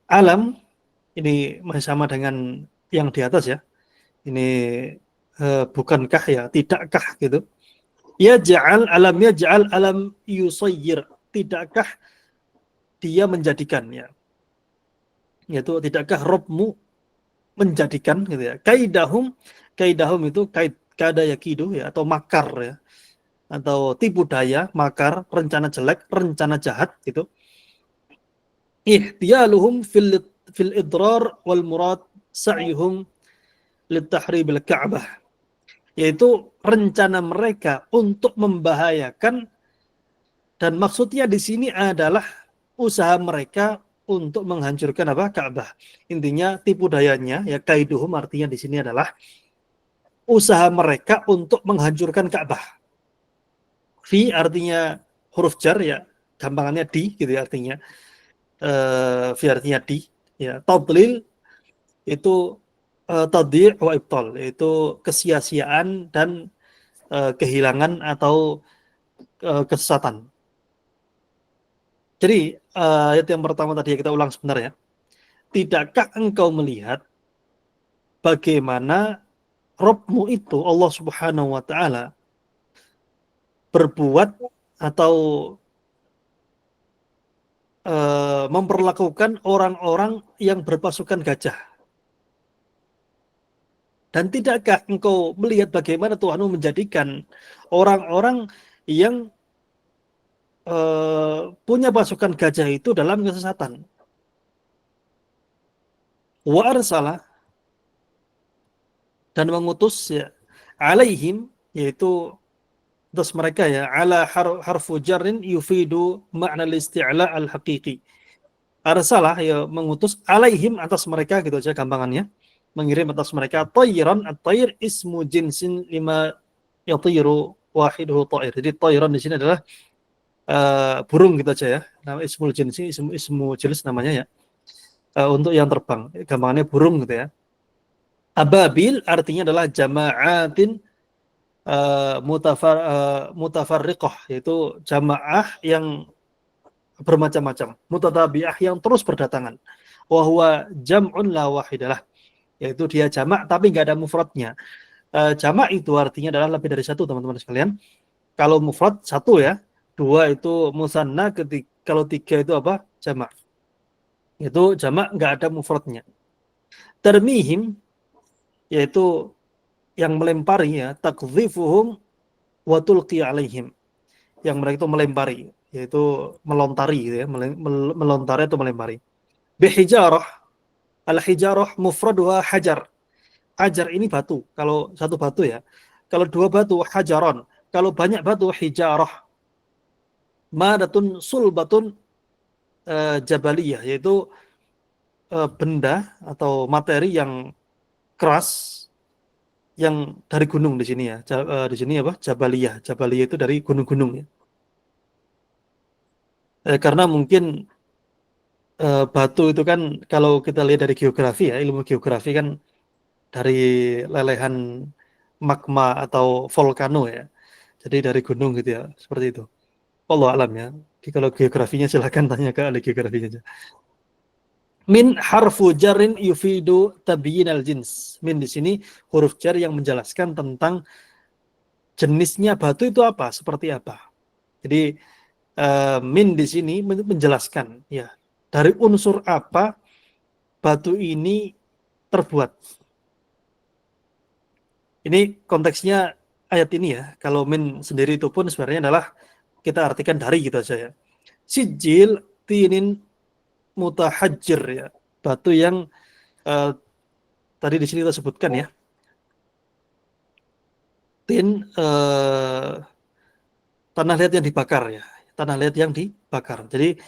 Alam ini masih sama dengan yang di atas ya. Ini bukankah ya, tidakkah gitu. Ya ja'al alam yusayyir, tidakkah dia menjadikan ya, yaitu tidakkah Rabbmu menjadikan gitu ya. Kaidahum itu kada yakidu ya, atau makar ya, atau tipu daya, makar, rencana jelek, rencana jahat gitu. Ihtiyaluhum fil idrar wal murad sa'yuhum litahribil Ka'bah, yaitu rencana mereka untuk membahayakan, dan maksudnya di sini adalah usaha mereka untuk menghancurkan Ka'bah. Intinya tipu dayanya ya, kaiduhum artinya di sini adalah usaha mereka untuk menghancurkan Ka'bah. Fi artinya huruf jar ya, gampangannya di gitu ya artinya. Fi artinya di ya. Tadlil itu tadhi' wa ibtal, yaitu kesia-siaan dan kehilangan atau kesesatan. Jadi ayat yang pertama tadi kita ulang sebentar ya. Tidakkah engkau melihat bagaimana Rabbmu itu Allah Subhanahu wa taala berbuat atau memperlakukan orang-orang yang berpasukan gajah. Dan tidakkah engkau melihat bagaimana Tuhanmu menjadikan orang-orang yang punya pasukan gajah itu dalam kesesatan? Wa arsala, dan mengutus ya, alaihim, yaitu atas mereka ya, ala harfu jarrin yufidu ma'na al-isti'la al-haqiqi. Arsalah ya, mengutus alaihim, atas mereka, gitu aja gampangannya, mengirim atas mereka, tayran, at-tayr ismu jinsin lima yatiru wahiduhu ta'ir. Jadi tayran di sini adalah burung, gitu aja ya. Nama ismul jinsi, ismu jenis namanya ya. Untuk yang terbang, gampangannya burung, gitu ya. Ababil artinya adalah jama'atin mutafarriqah, yaitu jamaah yang bermacam-macam, mutatabi'ah yang terus berdatangan. Wa huwa jam'un la wahidalah, yaitu dia jamak tapi nggak ada mufradnya. Jamak itu artinya adalah lebih dari satu, teman-teman sekalian. Kalau mufrad satu ya, dua itu musanna, kalau tiga itu apa? Jamak. Itu jamak nggak ada mufradnya. Termihim, yaitu yang melempari ya, takdhifuhum wa tulqi alaihim, yang mereka itu melempari, yaitu melontari gitu ya, melontari atau melempari. Bihijarah, al-hijarah mufraduha hajar. Hajar ini batu, kalau satu batu ya. Kalau dua batu hajaron, kalau banyak batu hijarah. Madatun sulbatun jabaliyah, yaitu benda atau materi yang keras yang dari gunung di sini ya. Di sini apa? Jabaliyah. Jabaliyah itu dari gunung-gunung ya. Karena mungkin batu itu kan kalau kita lihat dari geografi ya, ilmu geografi kan dari lelehan magma atau volcano ya. Jadi dari gunung gitu ya, seperti itu. Allah alam ya. Jadi kalau geografinya silahkan tanya ke ahli geografinya aja. Min harfu jarin yufidu tabyinal jins. Min di sini huruf jar yang menjelaskan tentang jenisnya batu itu apa, seperti apa. Jadi min di sini menjelaskan ya, dari unsur apa batu ini terbuat. Ini konteksnya ayat ini ya. Kalau min sendiri itu pun sebenarnya adalah kita artikan dari gitu aja ya. Sijil tinin mutahajjir ya. Batu yang tadi di sini kita sebutkan ya. Tin tanah liat yang dibakar ya. Tanah liat yang dibakar. Jadi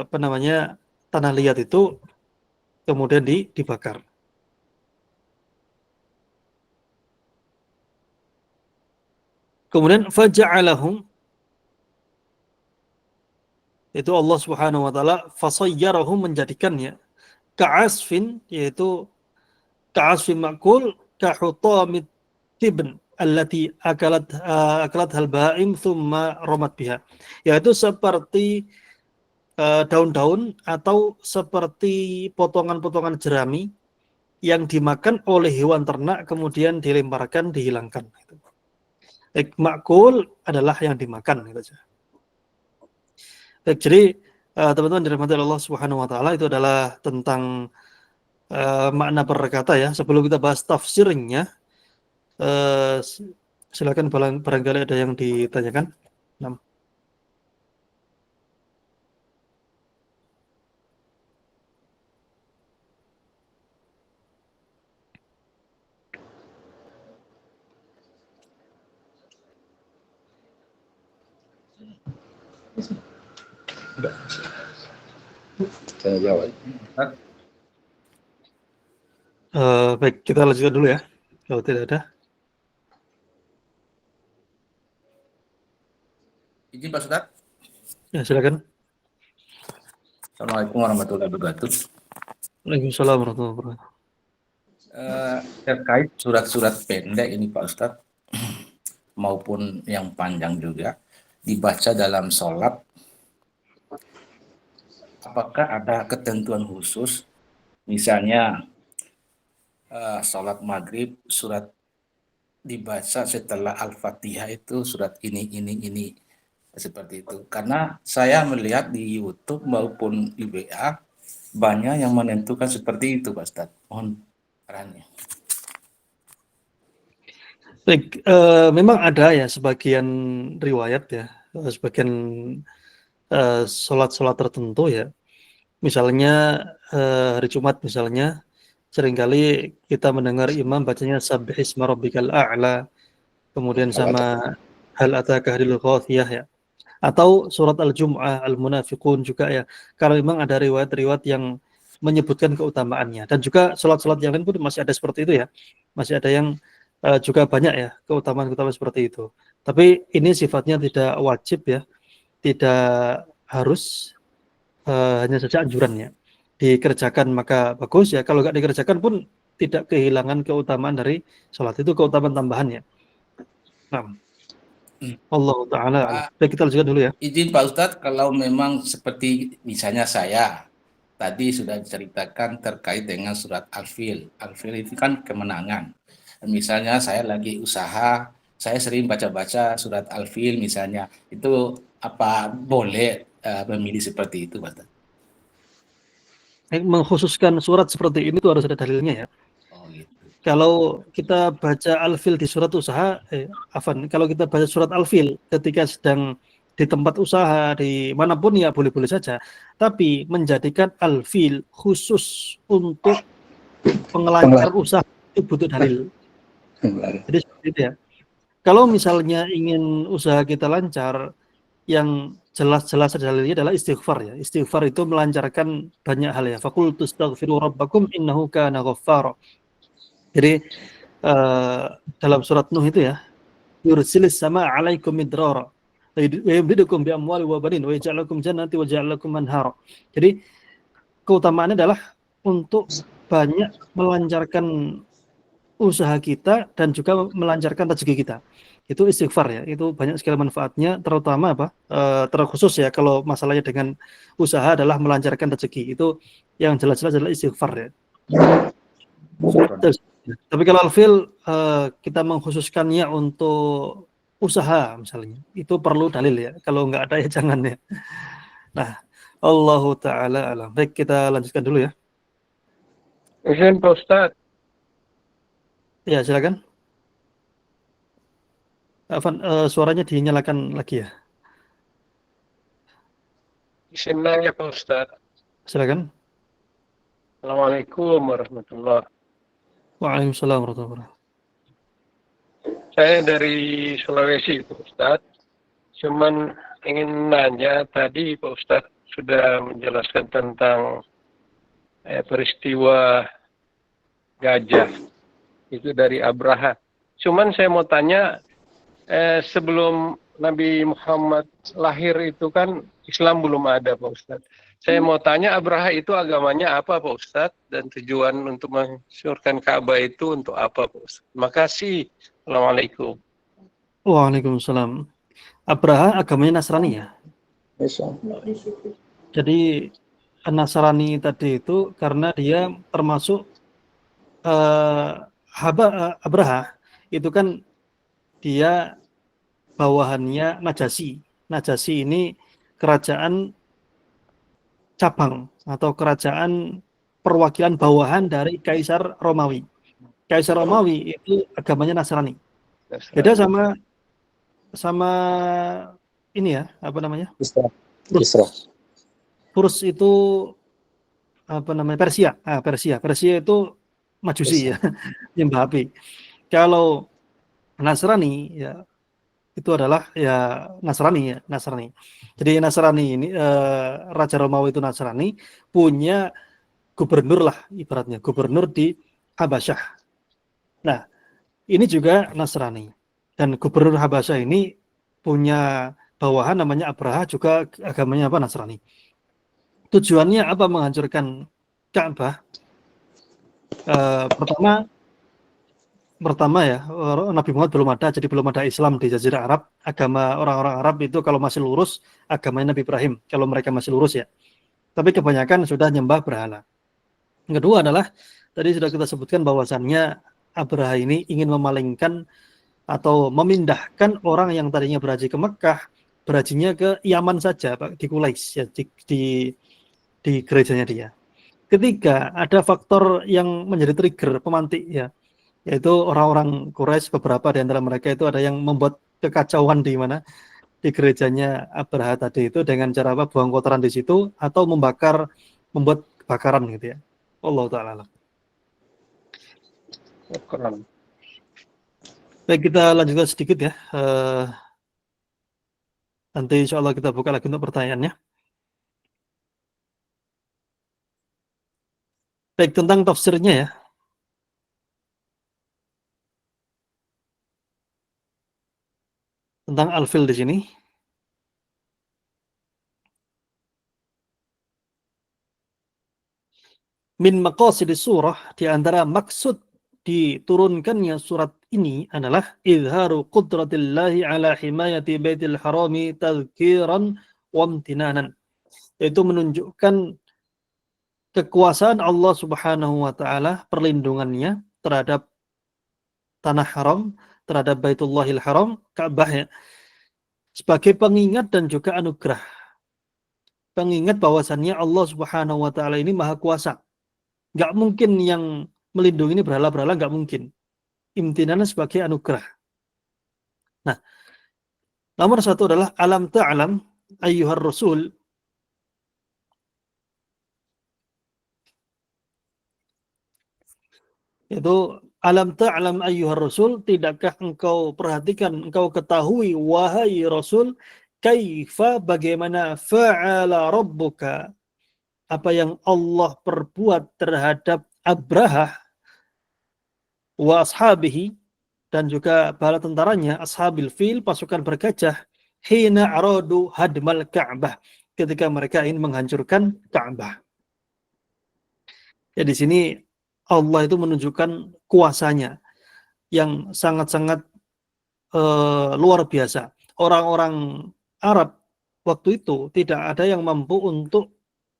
apa namanya, tanah liat itu kemudian dibakar. Kemudian faja'alahum, itu Allah Subhanahu wa taala fasayyarahum, menjadikannya ka'asfin, yaitu ka'asfin ma'kul kahutamit tibn allati akalat hal baim thumma ramat biha, yaitu seperti daun-daun atau seperti potongan-potongan jerami yang dimakan oleh hewan ternak kemudian dilemparkan, dihilangkan. Makul adalah yang dimakan gitu. Jadi teman-teman dirahmati Allah Subhanahu wa taala, itu adalah tentang makna perkata ya. Sebelum kita bahas tafsirnya, silakan barangkali ada yang ditanyakan. Saya jawab. Baik, kita lanjutkan dulu ya. Kalau tidak ada. Izin Pak Ustadz. Ya, silakan. Assalamualaikum warahmatullahi wabarakatuh. Waalaikumsalam warahmatullahi wabarakatuh. Terkait surat-surat pendek ini Pak Ustadz, maupun yang panjang juga, dibaca dalam sholat, apakah ada ketentuan khusus? Misalnya sholat maghrib surat dibaca setelah Al-Fatihah itu surat ini seperti itu. Karena saya melihat di YouTube maupun di WA banyak yang menentukan seperti itu, Pak Ustadz. Mohon sarannya. Baik, memang ada ya sebagian riwayat ya, sebagian sholat-sholat tertentu ya. Misalnya hari Jumat misalnya, seringkali kita mendengar imam bacanya Sabbihisma rabbikal a'la, kemudian sama hal ataka hadil ghathiyah ya. Atau surat Al-Jum'ah, Al-Munafiqun juga ya. Kalau memang ada riwayat-riwayat yang menyebutkan keutamaannya. Dan juga sholat-sholat yang lain pun masih ada seperti itu ya. Masih ada yang juga banyak ya keutamaan-keutamaan seperti itu. Tapi ini sifatnya tidak wajib ya. Tidak harus, hanya saja anjurannya. Dikerjakan maka bagus ya. Kalau nggak dikerjakan pun tidak kehilangan keutamaan dari sholat. Itu keutamaan tambahannya. Nah, Allah Ta'ala. Baik, kita lanjutkan dulu ya. Izin Pak Ustadz, kalau memang seperti misalnya saya tadi sudah diceritakan terkait dengan surat Al-Fil. Al-Fil itu kan kemenangan. Misalnya saya lagi usaha, saya sering baca-baca surat Al-Fil misalnya. Itu apa boleh memilih seperti itu, Pak Ustadz? Mengkhususkan surat seperti ini tuh harus ada dalilnya ya. Oh gitu. Kalau kita baca Al-Fil di surat usaha, kalau kita baca surat Al-Fil ketika sedang di tempat usaha, di manapun ya boleh-boleh saja. Tapi menjadikan Al-Fil khusus untuk pengelancar usaha itu butuh dalil. Jadi seperti itu ya. Kalau misalnya ingin usaha kita lancar, yang jelas-jelas dalilnya adalah istighfar ya. Istighfar itu melancarkan banyak hal ya. Faqultu astaghfiru rabbakum innahu kana ghaffara. Jadi dalam surat Nuh itu ya, yursilis sama 'alaikum midrara wa yumdidukum bi amwali wa banin wa yaj'al lakum jannati wa yaj'al lakum anhara. Jadi keutamaannya adalah untuk banyak melancarkan usaha kita dan juga melancarkan rezeki kita. Itu istighfar ya, itu banyak sekali manfaatnya, terutama terkhusus ya kalau masalahnya dengan usaha adalah melancarkan rezeki. Itu yang jelas-jelas adalah istighfar ya. Tapi kalau Al-Fil kita mengkhususkannya untuk usaha misalnya, itu perlu dalil ya. Kalau nggak ada ya jangan ya. Nah, Allahu Ta'ala alam. Baik, kita lanjutkan dulu ya. Izin Pak Ustadz. Ya, silakan. Afan, suaranya dinyalakan lagi ya. Izin nanya Pak Ustadz. Silakan. Assalamualaikum warahmatullahi wabarakatuh. Waalaikumsalam warahmatullahi wabarakatuh. Saya dari Sulawesi Pak Ustadz. Cuman ingin nanya tadi Pak Ustadz sudah menjelaskan tentang peristiwa gajah itu dari Abraha. Cuman saya mau tanya, sebelum Nabi Muhammad lahir itu kan Islam belum ada Pak Ustadz. Saya mau tanya, Abraha itu agamanya apa Pak Ustadz? Dan tujuan untuk menghancurkan Ka'bah itu untuk apa Pak Ustadz? Terima kasih. Assalamualaikum. Waalaikumsalam. Abraha agamanya Nasrani ya? Jadi Nasrani tadi itu karena dia termasuk Abraha itu kan dia bawahannya Najasyi. Najasyi ini kerajaan cabang atau kerajaan perwakilan bawahan dari Kaisar Romawi. Kaisar Romawi itu agamanya Nasrani. Beda sama ini ya, apa namanya? Furs itu apa namanya? Persia. Persia itu Majusi ya, nyembah api. Kalau Nasrani ya itu adalah ya Nasrani. Jadi Nasrani ini Raja Romawi itu Nasrani, punya gubernur lah ibaratnya, gubernur di Habasyah. Nah, ini juga Nasrani. Dan gubernur Habasyah ini punya bawahan namanya Abraha, juga agamanya apa? Nasrani. Tujuannya apa menghancurkan Ka'bah? Pertama ya, Nabi Muhammad belum ada, jadi belum ada Islam di Jazirah Arab. Agama orang-orang Arab itu kalau masih lurus, agamanya Nabi Ibrahim, kalau mereka masih lurus ya. Tapi kebanyakan sudah nyembah berhala. Yang kedua adalah, tadi sudah kita sebutkan bahwasannya Abraha ini ingin memalingkan atau memindahkan orang yang tadinya berhaji ke Mekah, berhajinya ke Yaman saja, Pak, di Quraisy ya, di gerejanya dia. Ketiga, ada faktor yang menjadi trigger pemantik ya, yaitu orang-orang Quraisy, beberapa di antara mereka itu ada yang membuat kekacauan di mana di gerejanya Abraha tadi itu dengan cara apa, buang kotoran di situ atau membuat bakaran gitu ya. Allah taala alam. Keren. Baik, kita lanjutkan sedikit ya. Nanti insya Allah kita buka lagi untuk pertanyaannya. Baik, tentang tafsirnya ya. Tentang al-fil di sini. Min maqasidis surah, di antara maksud diturunkannya surat ini adalah izharu qudratillahi ala himayati baitil harami tadhkiran wa imtinanan, yaitu menunjukkan kekuasaan Allah Subhanahu wa taala, perlindungannya terhadap tanah haram, terhadap Baitullahil Haram, Ka'bah ya, sebagai pengingat dan juga anugerah. Pengingat bahwasannya Allah Subhanahu wa taala ini maha kuasa. Nggak mungkin yang melindungi ini berhala-berhala, nggak mungkin. Imtinannya sebagai anugerah. Nah, nomor satu adalah alam ta'lam ayyuhar rasul, yaitu alam ta'lam ayyuhar rasul, tidakkah engkau perhatikan, engkau ketahui wahai rasul, kaifa, bagaimana, fa'ala rabbuka, apa yang Allah perbuat terhadap Abrahah wa ashabihi, dan juga bala tentaranya, ashabil fil, pasukan bergajah, hina aradu hadmal Ka'bah, ketika mereka ingin menghancurkan Ka'bah. Ya, di sini Allah itu menunjukkan kuasanya yang sangat-sangat luar biasa. Orang-orang Arab waktu itu tidak ada yang mampu untuk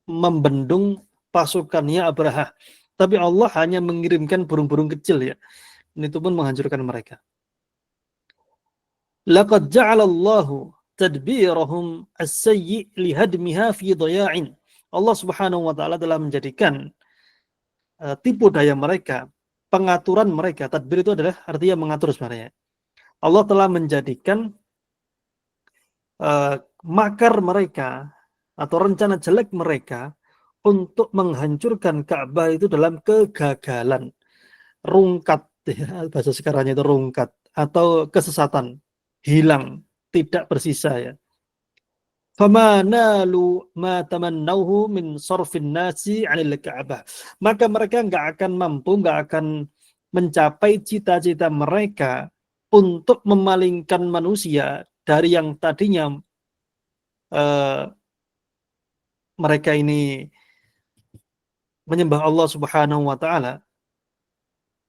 membendung pasukannya Abraha. Tapi Allah hanya mengirimkan burung-burung kecil ya. Dan itu pun menghancurkan mereka. Laqad ja'alallahu tadbirahum as-sayyi lihadmiha fi daya'in. Allah Subhanahu wa taala telah menjadikan tipu daya mereka, pengaturan mereka. Tadbir itu adalah artinya mengatur sebenarnya. Allah telah menjadikan makar mereka atau rencana jelek mereka untuk menghancurkan Ka'bah itu dalam kegagalan, rungkat ya, bahasa sekarangnya itu rungkat, atau kesesatan, hilang, tidak bersisa ya. Fama nalu ma tamannauhu min sarfin nasi 'anil Ka'bah. Maka mereka nggak akan mampu, nggak akan mencapai cita-cita mereka untuk memalingkan manusia dari yang tadinya mereka ini menyembah Allah Subhanahu wa taala,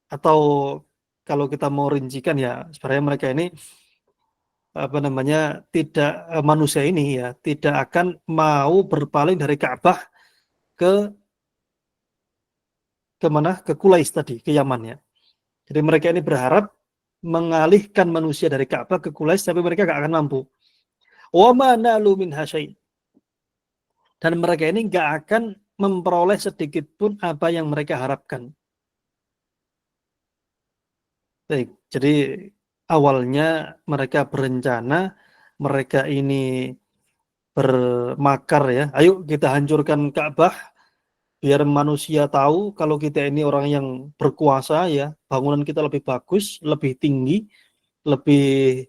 atau kalau kita mau rincikan ya, sebenarnya mereka ini tidak, manusia ini ya tidak akan mau berpaling dari Ka'bah ke mana? Ke Quraisy tadi, ke Yaman ya. Jadi mereka ini berharap mengalihkan manusia dari Ka'bah ke Quraisy, tapi mereka gak akan mampu. Wa ma nalu min hasyai. Dan mereka ini gak akan memperoleh sedikit pun apa yang mereka harapkan. Baik, jadi awalnya mereka berencana, mereka ini bermakar ya, ayo kita hancurkan Ka'bah biar manusia tahu kalau kita ini orang yang berkuasa ya, bangunan kita lebih bagus, lebih tinggi, lebih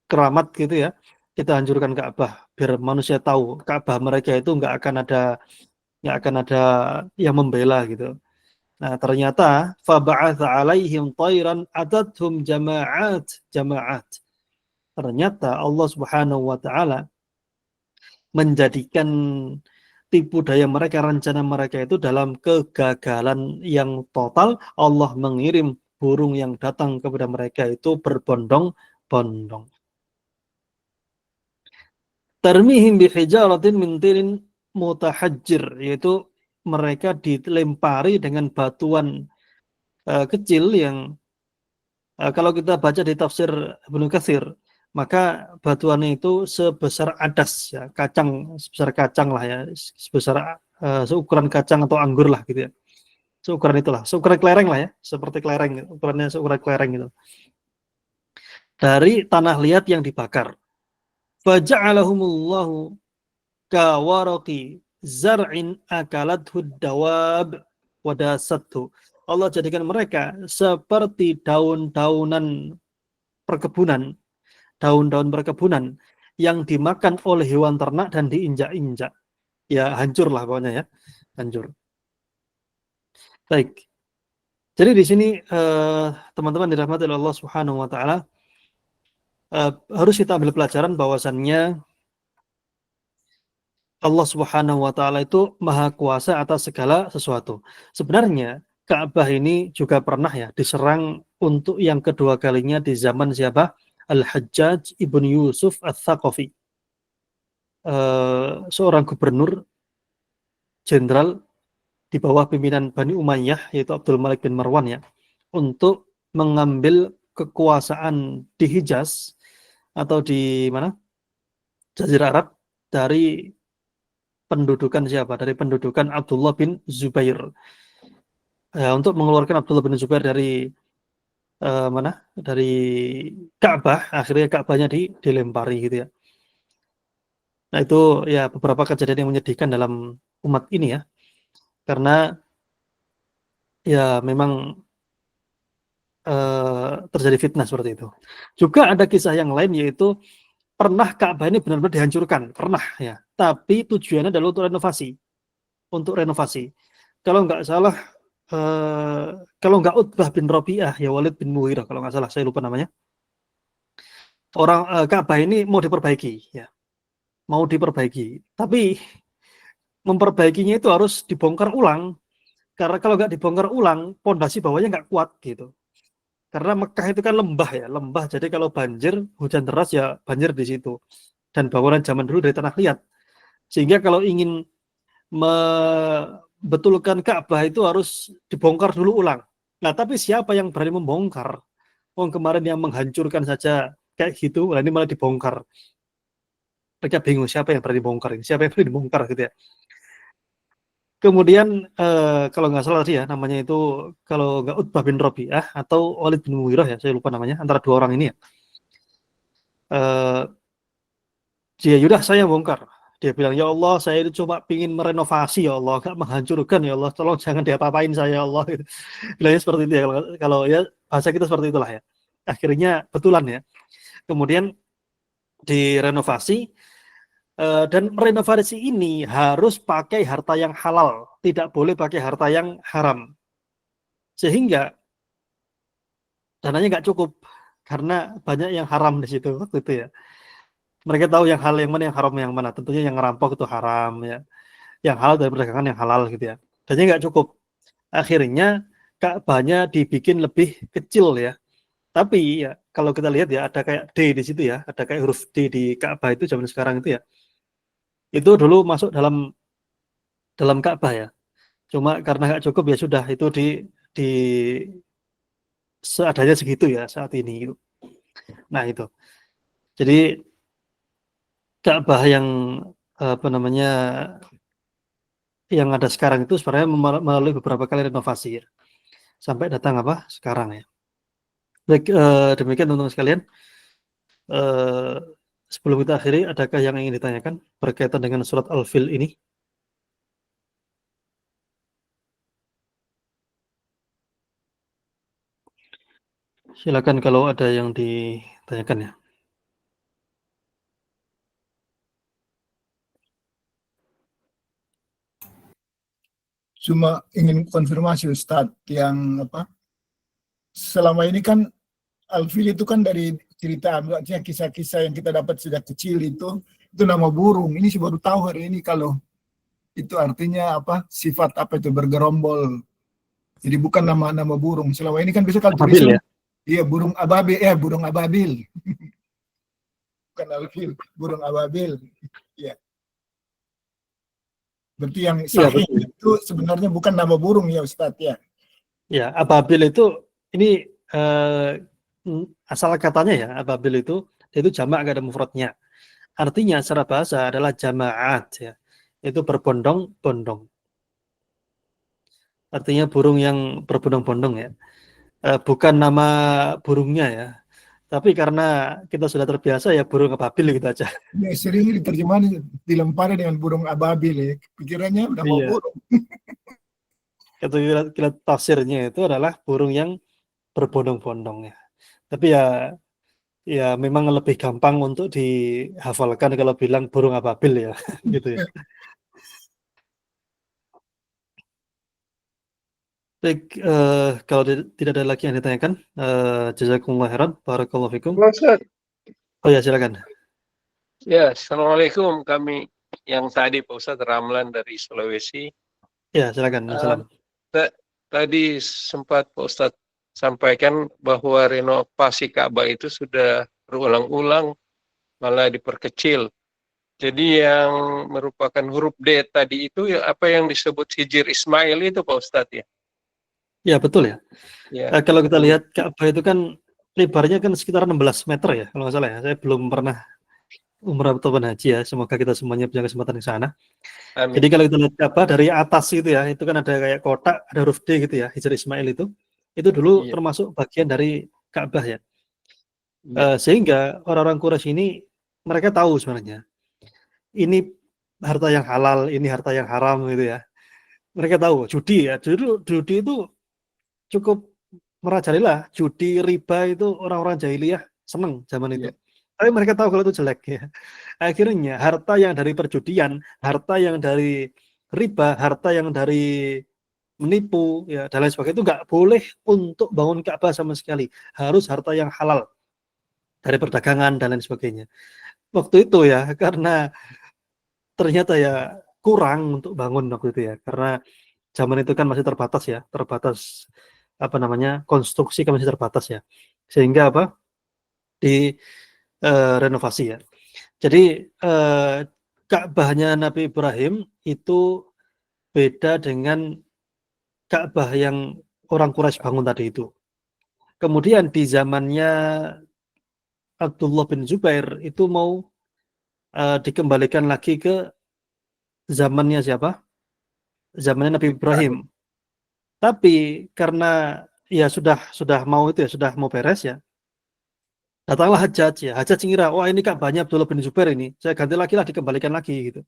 keramat gitu ya. Kita hancurkan Ka'bah biar manusia tahu Ka'bah mereka itu nggak akan ada yang membela gitu. Nah, ternyata faba'atha 'alaihim thairan atathum jama'at. Ternyata Allah Subhanahu wa taala menjadikan tipu daya mereka, rencana mereka itu dalam kegagalan yang total. Allah mengirim burung yang datang kepada mereka itu berbondong-bondong. Tarmihim bihijaratin min tirin mutahajjir, yaitu mereka dilempari dengan batuan kecil yang Kalau kita baca di tafsir Ibnu Katsir, maka batuannya itu sebesar adas ya, kacang, sebesar kacang lah ya, sebesar seukuran kacang atau anggur lah gitu ya. Seukuran itulah, seukuran kelereng lah ya, seperti kelereng, ukurannya seukuran kelereng gitu. Dari tanah liat yang dibakar. Faja'alahumullahu kawaraqi zar'in akalathu dawab wadasathu. Allah jadikan mereka seperti daun-daunan perkebunan, daun-daun perkebunan yang dimakan oleh hewan ternak dan diinjak-injak. Ya hancurlah pokoknya ya, hancur. Baik. Jadi di sini teman-teman dirahmati oleh Allah Subhanahu wa taala, harus kita ambil pelajaran bahwasannya Allah Subhanahu wa taala itu maha kuasa atas segala sesuatu. Sebenarnya Ka'bah ini juga pernah ya diserang untuk yang kedua kalinya di zaman siapa? Al-Hajjaj ibn Yusuf Ats-Tsaqafi. Seorang gubernur jenderal di bawah pimpinan Bani Umayyah, yaitu Abdul Malik bin Marwan ya, untuk mengambil kekuasaan di Hijaz atau di mana? Jazirah Arab dari pendudukan siapa? Dari pendudukan Abdullah bin Zubair. Untuk mengeluarkan Abdullah bin Zubair dari mana? Dari Ka'bah, akhirnya Ka'bahnya dilempari gitu ya. Nah, itu ya beberapa kejadian yang menyedihkan dalam umat ini ya. Karena ya memang terjadi fitnah seperti itu. Juga ada kisah yang lain, yaitu pernah Ka'bah ini benar-benar dihancurkan, pernah ya. Tapi tujuannya adalah untuk renovasi. Untuk renovasi. Kalau nggak salah, kalau nggak Utbah bin Rabi'ah, ya Walid bin Mughirah, kalau nggak salah, saya lupa namanya. Orang Ka'bah ini mau diperbaiki, ya, mau diperbaiki. Tapi memperbaikinya itu harus dibongkar ulang, karena kalau nggak dibongkar ulang, pondasi bawahnya nggak kuat gitu. Karena Mekah itu kan lembah ya, lembah. Jadi kalau banjir, hujan deras ya banjir di situ. Dan bangunan zaman dulu dari tanah liat. Sehingga kalau ingin membetulkan Ka'bah itu harus dibongkar dulu ulang. Nah, tapi siapa yang berani membongkar? Oh, kemarin yang menghancurkan saja kayak gitu, ini malah dibongkar. Mereka bingung siapa yang berani bongkar ini, siapa yang berani bongkar gitu ya. Kemudian kalau nggak salah sih ya, namanya itu kalau nggak Utbah bin Rabi'ah atau Walid bin Mughirah ya, saya lupa namanya, antara dua orang ini ya. Dia yaudah saya bongkar. Dia bilang, ya Allah, saya itu cuma pingin merenovasi ya Allah, nggak menghancurkan ya Allah, tolong jangan diapa-apain saya ya Allah. Bilangnya seperti itu ya, kalau ya bahasa kita seperti itulah ya. Akhirnya betulan ya. Kemudian direnovasi, dan renovasi ini harus pakai harta yang halal, tidak boleh pakai harta yang haram. Sehingga dananya nggak cukup, karena banyak yang haram di situ waktu itu ya. Mereka tahu yang halal yang mana, yang haram yang mana. Tentunya yang ngerampok itu haram ya. Yang halal dari perdagangan yang halal gitu ya. Dananya nggak cukup. Akhirnya Ka'bahnya dibikin lebih kecil ya. Tapi ya kalau kita lihat ya, ada kayak D di situ ya, ada kayak huruf D di Ka'bah itu zaman sekarang itu ya. Itu dulu masuk dalam Ka'bah ya. Cuma karena nggak cukup ya sudah, itu di seadanya segitu ya saat ini gitu. Nah itu. Jadi Ka'bah yang apa namanya yang ada sekarang itu sebenarnya melalui beberapa kali renovasi ya. Sampai datang apa sekarang ya. Baik, demikian teman-teman sekalian. Sebelum kita akhiri, adakah yang ingin ditanyakan berkaitan dengan surat Al-Fil ini? Silakan kalau ada yang ditanyakan ya. Cuma ingin konfirmasi Ustadz, yang apa? Selama ini kan Al-Fil itu kan dari cerita, artinya kisah-kisah yang kita dapat sejak kecil itu nama burung. Ini sih baru tahu hari ini kalau itu artinya apa? Sifat apa itu, bergerombol. Jadi bukan nama burung. Selama ini kan bisa kalau tulisan ya? Iya, burung ababil, burung ababil. Bukan Al-Fil, burung ababil. Iya. Berarti yang sahih itu sebenarnya bukan nama burung ya Ustadz ya? Ya, ababil itu ini asal katanya ya ababil itu jamak, nggak ada mufradnya. Artinya secara bahasa adalah jamaat ya. Itu berbondong-bondong. Artinya burung yang berbondong-bondong ya. Bukan nama burungnya ya. Tapi karena kita sudah terbiasa ya burung ababil gitu aja. Ya, sering diterjemahan dilempari dengan burung ababil ya. Pikirannya udah mau Iya. burung. Itu kita tafsirnya itu adalah burung yang berbondong-bondong ya. Tapi ya memang lebih gampang untuk dihafalkan kalau bilang burung ababil ya, gitu ya. Baik, kalau tidak ada lagi yang ditanyakan, jazakumullah khairan, barakallahu fikum. Ustaz. Oh ya, silakan. Ya, Assalamualaikum. Kami yang tadi Pak Ustadz Ramlan dari Sulawesi. Ya, silakan. Salam. Tadi sempat Pak Ustadz sampaikan bahwa renovasi Ka'bah itu sudah berulang-ulang, malah diperkecil. Jadi yang merupakan huruf D tadi itu ya apa yang disebut Hijir Ismail itu Pak Ustadz ya? Ya, betul ya. Ya. Kalau kita lihat Ka'bah itu kan lebarnya kan sekitar 16 meter ya, kalau nggak salah ya. Saya belum pernah umrah ataupun haji ya. Semoga kita semuanya punya kesempatan di sana. Amin. Jadi kalau kita lihat Ka'bah dari atas itu ya, itu kan ada kayak kotak, ada huruf D gitu ya, Hijr Ismail itu. Itu dulu Iya. termasuk bagian dari Ka'bah ya. Iya. Sehingga orang-orang Quraisy ini mereka tahu sebenarnya ini harta yang halal, ini harta yang haram gitu ya. Mereka tahu judi ya, judi itu cukup merajalela. Judi, riba itu orang-orang jahiliyah seneng zaman itu. Iya. Tapi mereka tahu kalau itu jelek ya. Akhirnya harta yang dari perjudian, harta yang dari riba, harta yang dari menipu ya dan lain sebagainya itu nggak boleh untuk bangun Ka'bah sama sekali. Harus harta yang halal dari perdagangan dan lain sebagainya. Waktu itu ya karena ternyata ya kurang untuk bangun waktu itu ya karena zaman itu kan masih terbatas ya, terbatas apa namanya konstruksi kan masih terbatas ya, sehingga apa di renovasi ya. Jadi Ka'bahnya Nabi Ibrahim itu beda dengan Ka'bah yang orang Quraisy bangun tadi itu. Kemudian di zamannya Abdullah bin Zubair itu mau dikembalikan lagi ke zamannya siapa? Zamannya Nabi Ibrahim. Tapi karena ya sudah mau itu ya, sudah mau beres ya. Datanglah Hajjaj ya. Hajjaj ngira, wah ini Ka'bahnya Abdullah bin Zubair ini. Saya ganti lagi lah, dikembalikan lagi gitu.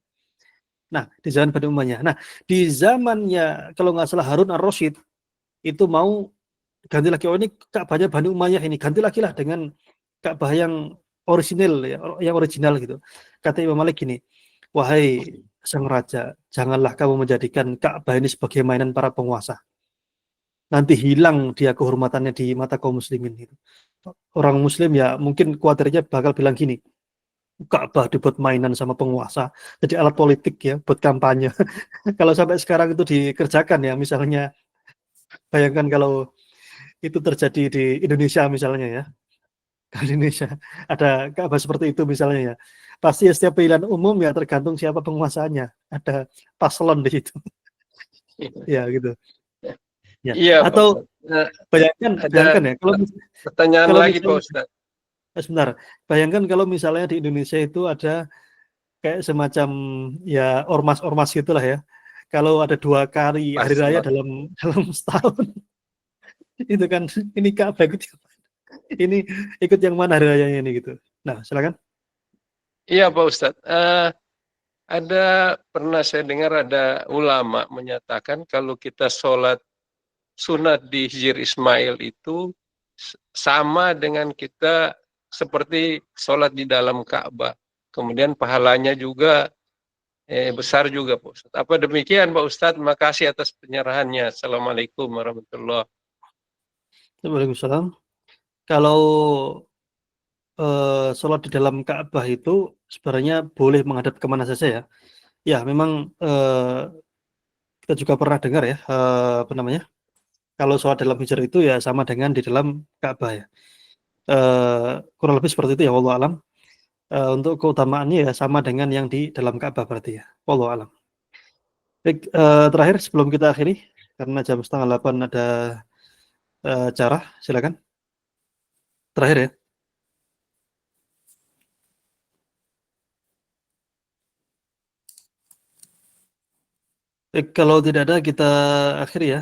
Nah, di zaman Bani Umayyah. Nah, di zamannya kalau nggak salah Harun ar-Rasyid itu mau ganti lagi, oh ini Ka'bahnya Bani Umayyah ini, ganti lagi lah dengan Ka'bah yang orisinil ya, yang original gitu. Kata Imam Malik gini, wahai sang raja, janganlah kamu menjadikan Ka'bah ini sebagai mainan para penguasa. Nanti hilang dia kehormatannya di mata kaum muslimin gitu. Orang muslim ya mungkin khawatirnya bakal bilang gini, Ka'bah dibuat mainan sama penguasa, jadi alat politik ya, buat kampanye. Kalau sampai sekarang itu dikerjakan ya, misalnya bayangkan kalau itu terjadi di Indonesia misalnya ya, di Indonesia ada Ka'bah seperti itu misalnya ya, pasti ya setiap pilihan umum ya tergantung siapa penguasanya, ada paslon di situ. Ya gitu. Ya. Iya, Atau bayangkan ya pertanyaan kalau lagi Pak misalnya, Ustadz. sebentar, bayangkan kalau misalnya di Indonesia itu ada kayak semacam ya ormas-ormas gitulah ya. Kalau ada 2 kali hari raya dalam setahun, itu kan ini Ka'bah ini ikut yang mana hari rayanya ini gitu. Nah, silakan. Iya Pak Ustadz. Ada pernah saya dengar ada ulama menyatakan kalau kita sholat sunat di Hijr Ismail itu sama dengan kita seperti sholat di dalam Ka'bah. Kemudian pahalanya juga besar juga Pak Ustadz. Apa demikian Pak Ustadz? Terima kasih atas penyerahannya. Assalamualaikum warahmatullahi wabarakatuh. Waalaikumsalam. Kalau sholat di dalam Ka'bah itu sebenarnya boleh menghadap kemana saja ya. Ya memang kita juga pernah dengar ya, apa namanya, kalau sholat dalam hijr itu ya sama dengan di dalam Ka'bah ya. Kurang lebih seperti itu ya, wallahu alam. Untuk keutamaannya ya sama dengan yang di dalam Ka'bah berarti ya, wallahu alam. Baik, terakhir sebelum kita akhiri karena jam 7:30 ada acara, silakan. Terakhir ya. Kalau tidak ada kita akhiri ya.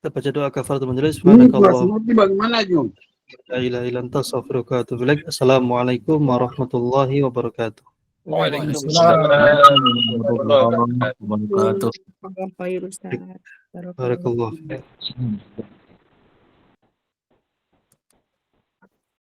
Kita baca doa kafaratul majelis. Subhanakallah. Bagaimana Jum? La ilaha illa anta astaghfiruka wa atubu ilaik. Assalamualaikum warahmatullahi wabarakatuh. Waalaikumsalam warahmatullahi wabarakatuh. Pak Ustaz. Barakallahu fiik.